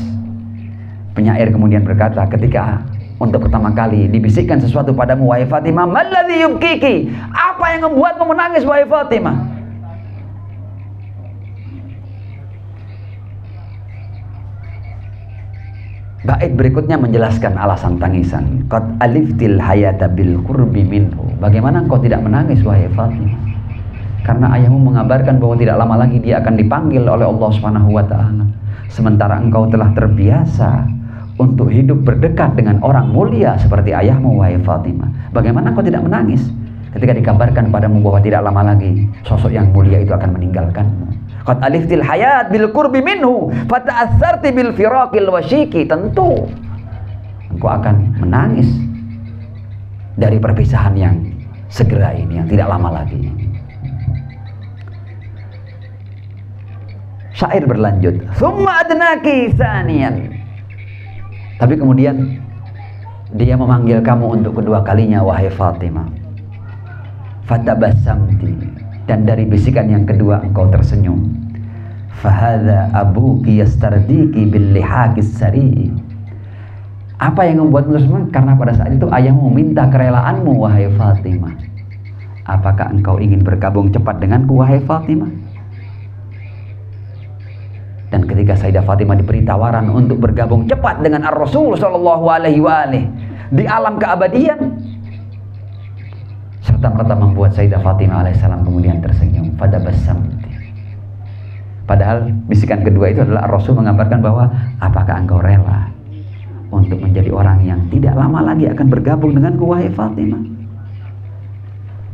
Penyair kemudian berkata, ketika untuk pertama kali dibisikkan sesuatu padamu wahai Fatimah, malladzi yubkiki, apa yang membuatmu menangis wahai Fatimah? Bait berikutnya menjelaskan alasan tangisan. Qad aliftil hayata bil qurbi minhu. Bagaimana engkau tidak menangis wahai Fatimah? Karena ayahmu mengabarkan bahwa tidak lama lagi dia akan dipanggil oleh Allah Subhanahu wa taala. Sementara engkau telah terbiasa untuk hidup berdekat dengan orang mulia seperti ayahmu wahai Fatimah. Bagaimana engkau tidak menangis ketika dikabarkan padamu bahwa tidak lama lagi sosok yang mulia itu akan meninggalkanmu? Qad aliftil hayat bil qurbi minhu fata'assarti bil firaqil wasyiki. Tentu engkau akan menangis dari perpisahan yang segera ini, yang tidak lama lagi. Syair berlanjut, "Tsumma adnaki tsaniyan." Tapi kemudian dia memanggil kamu untuk kedua kalinya wahai Fatimah. Fatabassamti, dan dari bisikan yang kedua engkau tersenyum. Fahadha abuki yastardiki bil lihaqis sari. Apa yang membuatmu tersenyum? Karena pada saat itu ayahmu meminta kerelaanmu wahai Fatimah. Apakah engkau ingin bergabung cepat denganku wahai Fatimah? Dan ketika Sayyidah Fatimah diberi tawaran untuk bergabung cepat dengan Ar-Rasul sallallahu alaihi wa alihi di alam keabadian, serta-merta membuat Sayyidah Fatimah alaihissalam kemudian tersenyum. Fatabassamti. Padahal bisikan kedua itu adalah Ar-Rasul mengabarkan bahwa apakah engkau rela untuk menjadi orang yang tidak lama lagi akan bergabung denganku wahai Fatimah?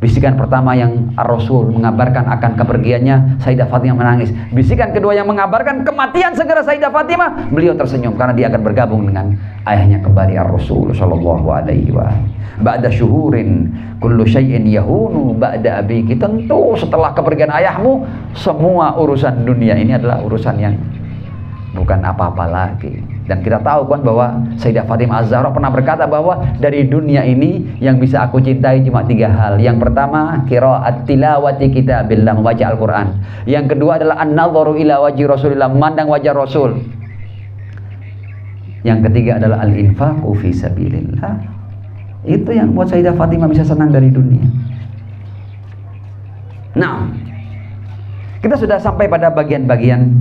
Bisikan pertama yang Ar-Rasul mengabarkan akan kepergiannya, Sayyidah Fatimah menangis. Bisikan kedua yang mengabarkan kematian segera Sayyidah Fatimah, beliau tersenyum karena dia akan bergabung dengan ayahnya kembali Ar-Rasul sallallahu alaihi wa ba'da syuhurin kullu syai'in yahunu ba'da abiki. Tentu setelah kepergian ayahmu, semua urusan dunia ini adalah urusan yang bukan apa-apa lagi. Dan kita tahu kan bahwa Sayyidah Fatimah Az-Zahra pernah berkata bahwa dari dunia ini yang bisa aku cintai cuma 3 hal. Yang pertama, qiraat tilawati kitabillah, membaca Al-Quran. Yang kedua adalah an-nadharu ila wajhi Rasulillah, memandang wajah Rasul. Yang ketiga adalah al-infaqu fi sabilillah. Itu yang buat Sayyidah Fatimah bisa senang dari dunia. Nah, kita sudah sampai pada bagian-bagian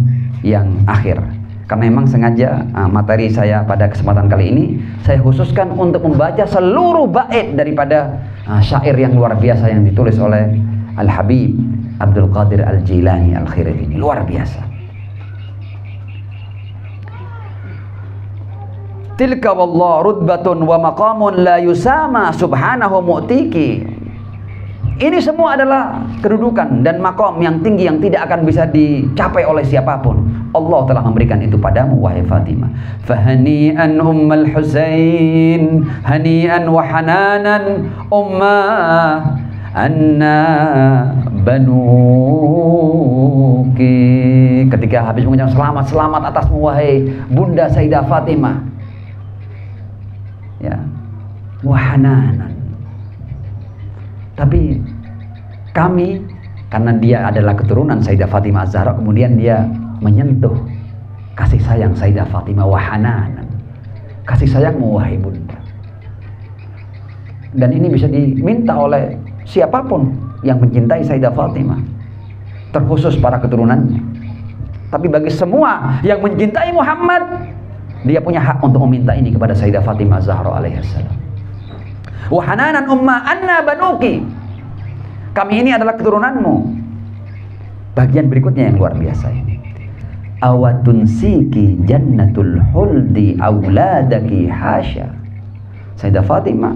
yang akhir. Karena memang sengaja materi saya pada kesempatan kali ini saya khususkan untuk membaca seluruh bait daripada syair yang luar biasa yang ditulis oleh Al-Habib Abdul Qadir Al-Jilani Al-Khirri ini. Luar biasa. Tilka wallah rutbatun wa maqamun la yusama subhanahu mu'tiki. Ini semua adalah kedudukan dan makom yang tinggi yang tidak akan bisa dicapai oleh siapapun. Allah telah memberikan itu padamu wahai Fatimah. Fahani'an ummal Husain, hani'an wa hananan ummah anna banuki. Ketika habis mengucapkan selamat atasmu wahai Bunda Sayyidah Fatimah. Ya. Wa hananan. Tapi kami, karena dia adalah keturunan Sayyidah Fatimah Az-Zahra, kemudian dia menyentuh kasih sayang Sayyidah Fatimah wahananan, kasih sayangmu wahai Bunda. Dan ini bisa diminta oleh siapapun yang mencintai Sayyidah Fatimah, terkhusus para keturunannya. Tapi bagi semua yang mencintai Muhammad, dia punya hak untuk meminta ini kepada Sayyidah Fatimah Az-Zahra alaihissalam. Wahananan umma anna banuki, kami ini adalah keturunanmu. Bagian berikutnya yang luar biasa ini. Awatun siki jannatul huldi auladaki hasya. Sayyidah Fatimah,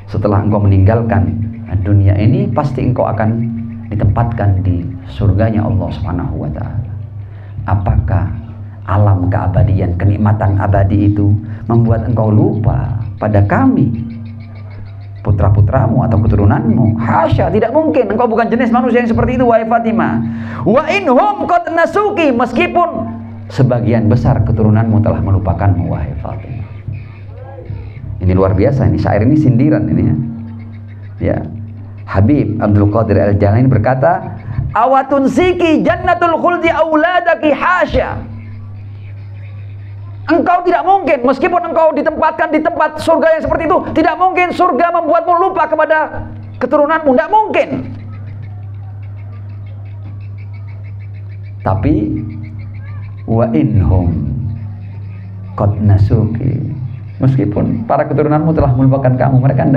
setelah engkau meninggalkan dunia ini, pasti engkau akan ditempatkan di surganya Allah Subhanahu wa ta'ala. Apakah alam keabadian, kenikmatan abadi itu membuat engkau lupa pada kami, putra-putramu atau keturunanmu? Hasya, tidak mungkin. Engkau bukan jenis manusia yang seperti itu wahai Fatimah. Wa inhum qad nasuki, meskipun sebagian besar keturunanmu telah melupakanmu wahai Fatimah. Ini luar biasa, ini syair ini sindiran ini ya. Ya. Habib Abdul Qadir Al-Jilani berkata, awatun siki jannatul khuldi auladaki hasya. Engkau tidak mungkin, meskipun engkau ditempatkan di tempat surga yang seperti itu, tidak mungkin surga membuatmu lupa kepada keturunanmu, tidak mungkin. Tapi wa inhum qad nasuki, meskipun para keturunanmu telah melupakan kamu, mereka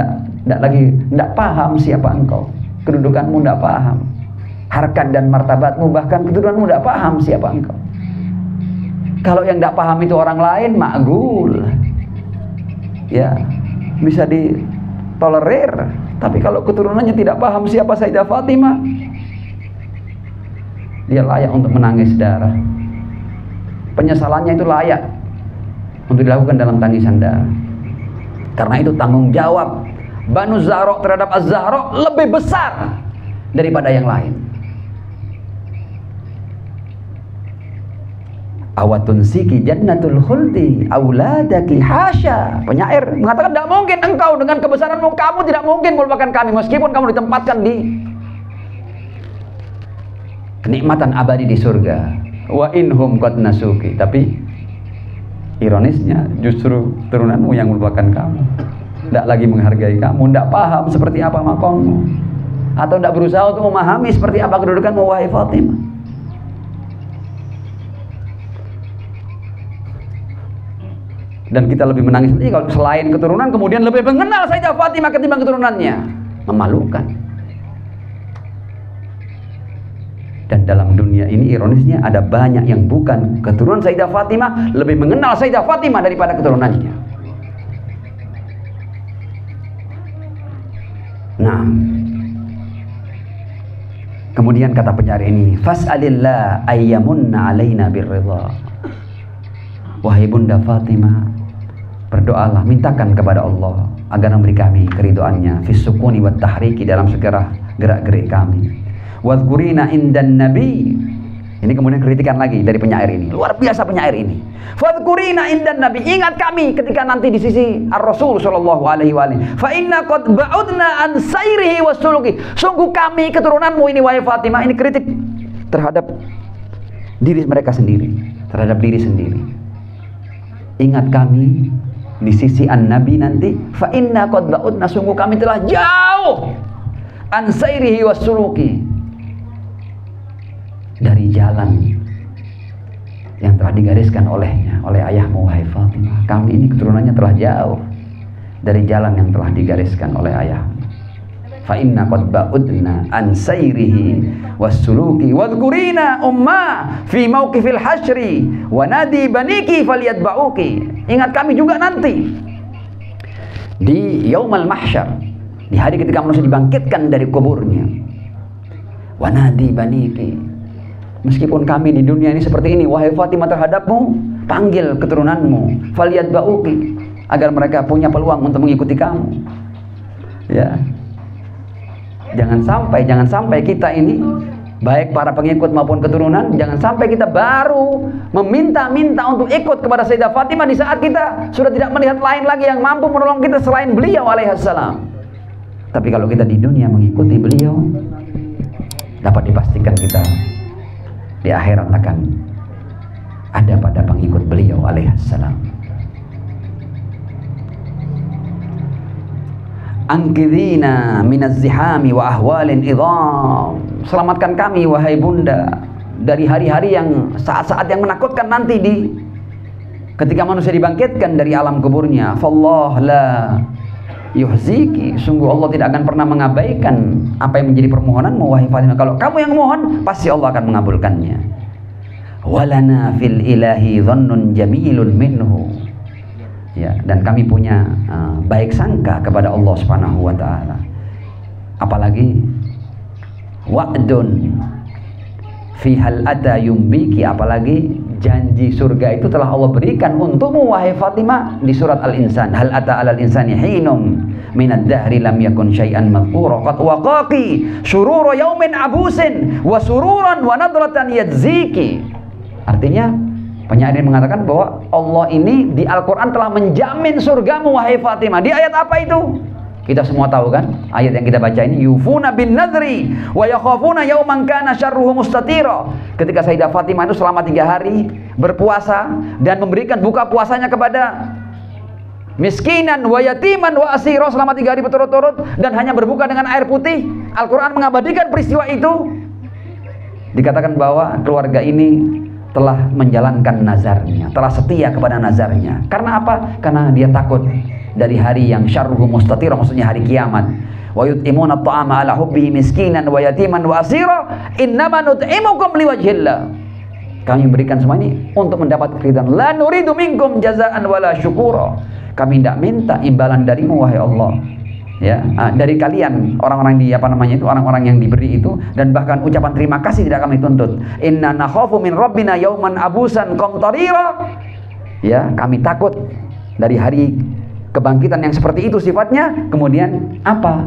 tidak paham siapa engkau, kedudukanmu tidak paham, harkat dan martabatmu, bahkan keturunanmu tidak paham siapa engkau. Kalau yang tidak paham itu orang lain, makgul, ya bisa ditolerir. Tapi kalau keturunannya tidak paham siapa Sayyidah Fatimah, dia layak untuk menangis darah. Penyesalannya itu layak untuk dilakukan dalam tangisan darah. Karena itu tanggung jawab Banu Zahra terhadap Az-Zahra lebih besar daripada yang lain. Awatun siki jannatul khuldi auladaki hasya. Penyair mengatakan tidak mungkin engkau dengan kebesaranmu, kamu tidak mungkin melupakan kami, meskipun kamu ditempatkan di kenikmatan abadi di surga. Wa inhum qad nasuki, tapi ironisnya justru turunanmu yang melupakan kamu, tidak lagi menghargai kamu, tidak paham seperti apa makommu, atau tidak berusaha untuk memahami seperti apa kedudukanmu wahai Fatimah. Dan kita lebih menangis lagi kalau selain keturunan kemudian lebih mengenal Sayyidah Fatimah ketimbang keturunannya. Memalukan. Dan dalam dunia ini ironisnya ada banyak yang bukan keturunan Sayyidah Fatimah lebih mengenal Sayyidah Fatimah daripada keturunannya. Nah, Kemudian kata penyair ini, fas'alillah ayyamunna alaina birridha. Wahai Bunda Fatimah, berdoalah, mintakan kepada Allah agar memberi kami keridhaannya, fis sukuni wat tahriki, dalam segala gerak-gerik kami. Wadhkurina indan nabi. Ini kemudian kritikan lagi dari penyair ini. Luar biasa penyair ini. Fadhkurina indan nabi, ingat kami ketika nanti di sisi Ar-Rasul sallallahu alaihi wasallam. Fa inna qad ba'udna an sayrihi wasuluki. Sungguh kami keturunanmu ini wahai Fatimah, ini kritik terhadap diri mereka sendiri, terhadap diri sendiri. Ingat kami di sisi An-Nabi nanti. Fa inna qad ba'udna, sungguh kami telah jauh an sayrihi wasuluki, dari jalan yang telah digariskan olehnya, oleh ayahmu wahai Fatimah. Kami ini keturunannya telah jauh dari jalan yang telah digariskan oleh ayahmu. Fa inna qad ba'udna an sayrihi was-suluki wadhkurina umma fi mauqifil hasyri wa nadi baniki falyatba'uki. Ingat kami juga nanti di yaumul mahsyar, di hari ketika manusia dibangkitkan dari kuburnya. Wa nadi baniki, meskipun kami di dunia ini seperti ini, wahai Fatimah, terhadapmu, panggil keturunanmu, falyatba'uki, agar mereka punya peluang untuk mengikuti kamu. Ya, jangan sampai kita ini, baik para pengikut maupun keturunan, jangan sampai kita baru meminta-minta untuk ikut kepada Sayyidah Fatimah di saat kita sudah tidak melihat lain lagi yang mampu menolong kita selain beliau alaihissalam. Tapi kalau kita di dunia mengikuti beliau, dapat dipastikan kita di akhirat akan ada pada pengikut beliau alaihissalam. Angkidina minaz zihami wa ahwalin idham. Selamatkan kami wahai Bunda dari hari-hari yang, saat-saat yang menakutkan nanti ketika manusia dibangkitkan dari alam kuburnya. Fallah la yuhziki, sungguh Allah tidak akan pernah mengabaikan apa yang menjadi permohonanmu wahai Fatimah. Kalau kamu yang mohon, pasti Allah akan mengabulkannya. Walana fil ilahi dhannun jamilun minhu. Ya, dan kami punya baik sangka kepada Allah Subhanahu wa taala. Apalagi wa'dun fi hal ata yumbiki, apalagi janji surga itu telah Allah berikan untukmu wahai Fatimah di surat Al-Insan. Hal ata alal insani hinum minad dahri lam yakun syai'an madhkura qad waqaqi syurura yaumin abusin wa sururan wa nadratan yadziki. Artinya penyair mengatakan bahwa Allah ini di Al-Quran telah menjamin surgamu wahai Fatimah. Di ayat apa itu? Kita semua tahu kan? Ayat yang kita baca ini, yufuna bin nadri wa yakhafuna yawman kana syarruhu mustatira. Ketika Sayyidah Fatimah itu selama 3 hari berpuasa dan memberikan buka puasanya kepada miskinan wa yatiman wa asira selama 3 hari berturut-turut dan hanya berbuka dengan air putih. Al-Quran mengabadikan peristiwa itu. Dikatakan bahwa keluarga ini telah menjalankan nazarnya, telah setia kepada nazarnya. Karena apa? Karena dia takut dari hari yang syarruhu mustatir, maksudnya hari kiamat. Wa yut'imuna at-ta'ama ala hubbihi miskinan wa yatiman wa asira innama nut'imukum liwajhillah. Kami berikan semua ini untuk mendapat keridhaan. La nuridu minkum jazaan wala syukura. Kami tidak minta imbalan darimu wahai Allah, ya, dari kalian orang-orang di orang-orang yang diberi itu, dan bahkan ucapan terima kasih tidak kami tuntut. Inna nakhafu min rabbina yauman abusan qamtarira. Ya, kami takut dari hari kebangkitan yang seperti itu sifatnya. Kemudian apa?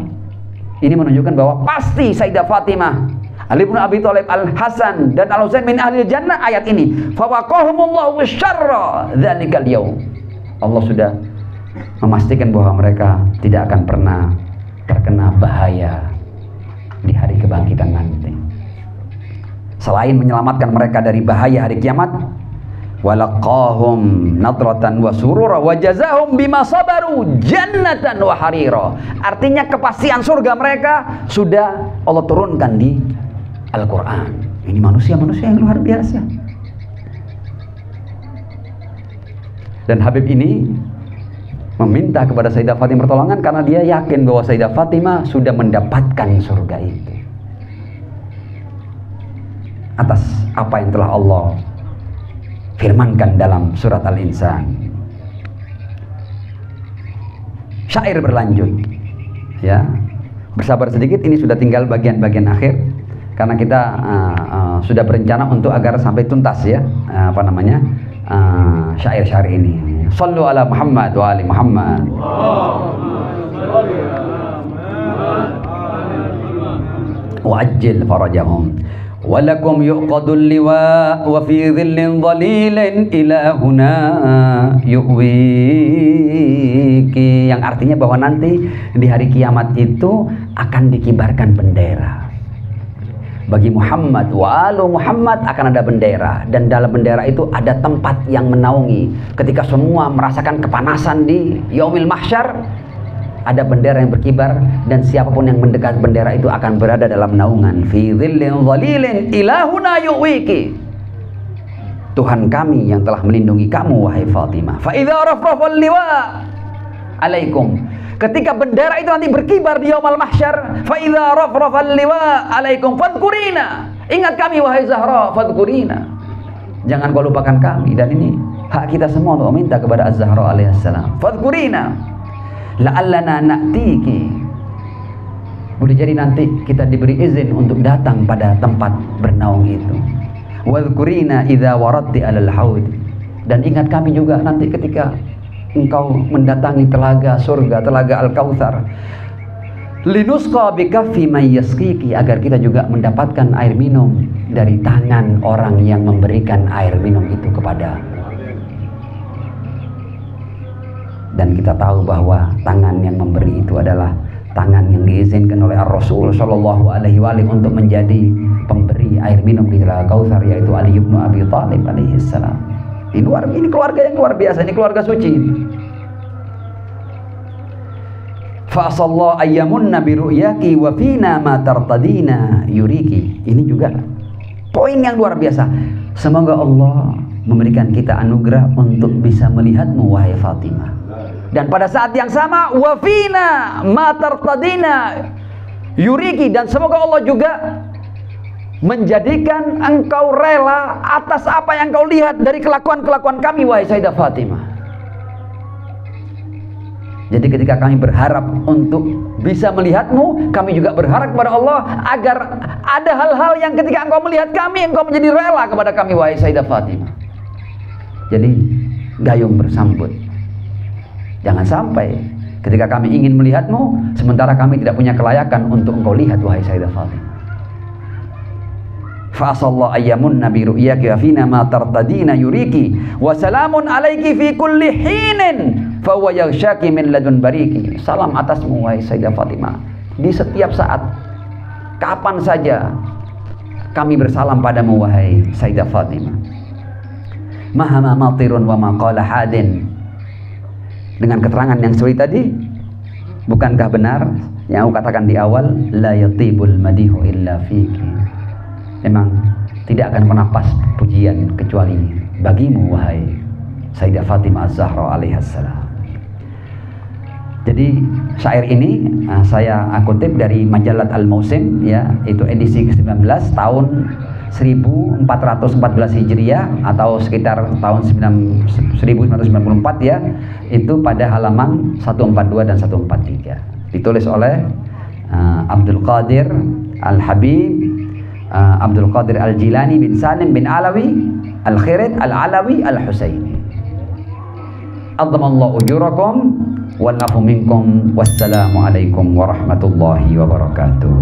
Ini menunjukkan bahwa pasti Sayyidah Fatimah, Ali bin Abi Thalib, Al-Hasan dan Al-Husain min ahli jannah. Ayat ini, fawaqahumullahu syarra dzalikal yaum. Allah sudah memastikan bahwa mereka tidak akan pernah terkena bahaya di hari kebangkitan nanti. Selain menyelamatkan mereka dari bahaya hari kiamat, walaqahum nadratan wa surura wa jazahum bima sabaru jannatan wa harira. Artinya kepastian surga mereka sudah Allah turunkan di Al-Quran. Ini manusia-manusia yang luar biasa. Dan Habib ini meminta kepada Sayyidah Fatimah pertolongan karena dia yakin bahwa Sayyidah Fatimah sudah mendapatkan surga itu atas apa yang telah Allah firmankan dalam surat Al-Insan. Syair berlanjut, ya, bersabar sedikit, ini sudah tinggal bagian-bagian akhir karena kita sudah berencana untuk agar sampai tuntas ya syair-syair ini. Sallu ala Muhammad wa ali Muhammad. Wa ajil farajahum. Walakum yuqadul liwa wa fi dhillin dhalilin ilahuna yu'wiki, yang artinya bahwa nanti di hari kiamat itu akan dikibarkan bendera. Bagi Muhammad wa alu Muhammad akan ada bendera, dan dalam bendera itu ada tempat yang menaungi. Ketika semua merasakan kepanasan di yaumil mahsyar, ada bendera yang berkibar, dan siapapun yang mendekat bendera itu akan berada dalam naungan. Fi dhillin dhalilin ilahuna yu'wiki, Tuhan kami yang telah melindungi kamu wahai Fatimah. Fa idza rafrafal liwa alaikum, ketika bendera itu nanti berkibar di yaumul mahsyar, fa idza rafrafal liwa alaikum fadhkurina, ingat kami wahai Zahra, fadhkurina, jangan kau lupakan kami. Dan ini hak kita semua untuk meminta kepada Az-Zahra alaihissalam. Fadhkurina la'allana na'tiki, boleh jadi nanti kita diberi izin untuk datang pada tempat bernaung itu. Wadhkurina idza waradti 'alal haud, dan ingat kami juga nanti ketika engkau mendatangi telaga surga, telaga Al-Kautsar. Linusqa bikaffi may yasqiki, agar kita juga mendapatkan air minum dari tangan orang yang memberikan air minum itu kepada. Dan kita tahu bahwa tangan yang memberi itu adalah tangan yang diizinkan oleh Ar-Rasul Shallallahu Alaihi Wasallam untuk menjadi pemberi air minum di Telaga Kautsar, yaitu Ali bin Abi Thalib alaihissalam. Ini keluarga yang luar biasa, ini keluarga suci. Fa'asallahu ayyamunna biru'yaki wa fina ma tartadina yuriki. Ini juga poin yang luar biasa. Semoga Allah memberikan kita anugerah untuk bisa melihatmu wahai Fatimah. Dan pada saat yang sama, wafina matartadina yuriki, dan semoga Allah juga menjadikan engkau rela atas apa yang kau lihat dari kelakuan-kelakuan kami wahai Sayyidah Fatimah. Jadi ketika kami berharap untuk bisa melihatmu, kami juga berharap kepada Allah agar ada hal-hal yang ketika engkau melihat kami, engkau menjadi rela kepada kami wahai Sayyidah Fatimah. Jadi gayung bersambut. Jangan sampai ketika kami ingin melihatmu, sementara kami tidak punya kelayakan untuk engkau lihat wahai Sayyidah Fatimah. Fa'asallahu ayyamunna bi ru'yaki wa fina ma tartadina yuriki wa salamun alaiki fi kulli hinin fa huwa yaghshaki min ladun bariki. Salam atasmu wahai Sayyidah Fatimah di setiap saat, kapan saja kami bersalam padamu wahai Sayyidah Fatimah. Mahama matirun wa maqala hadin. Dengan keterangan yang seperti tadi, bukankah benar yang aku katakan di awal, la yatibul madihu illa fiki, memang tidak akan pernah pas pujian kecuali bagimu wahai Sayyidah Fatimah Az-Zahra alaihassalam. Jadi syair ini saya kutip dari majalah Al-Mausim, ya, itu edisi ke-19 tahun 1414 Hijriah atau sekitar tahun 1994, ya, itu pada halaman 142 dan 143. Ditulis oleh Abdul Qadir Al-Habib Abdul Qadir Al-Jilani bin Salim bin Alawi Al-Khirid Al-Alawi Al-Husaini. Adzamallahu ujurakum wal afu minkum, wassalamu alaikum warahmatullahi wabarakatuh.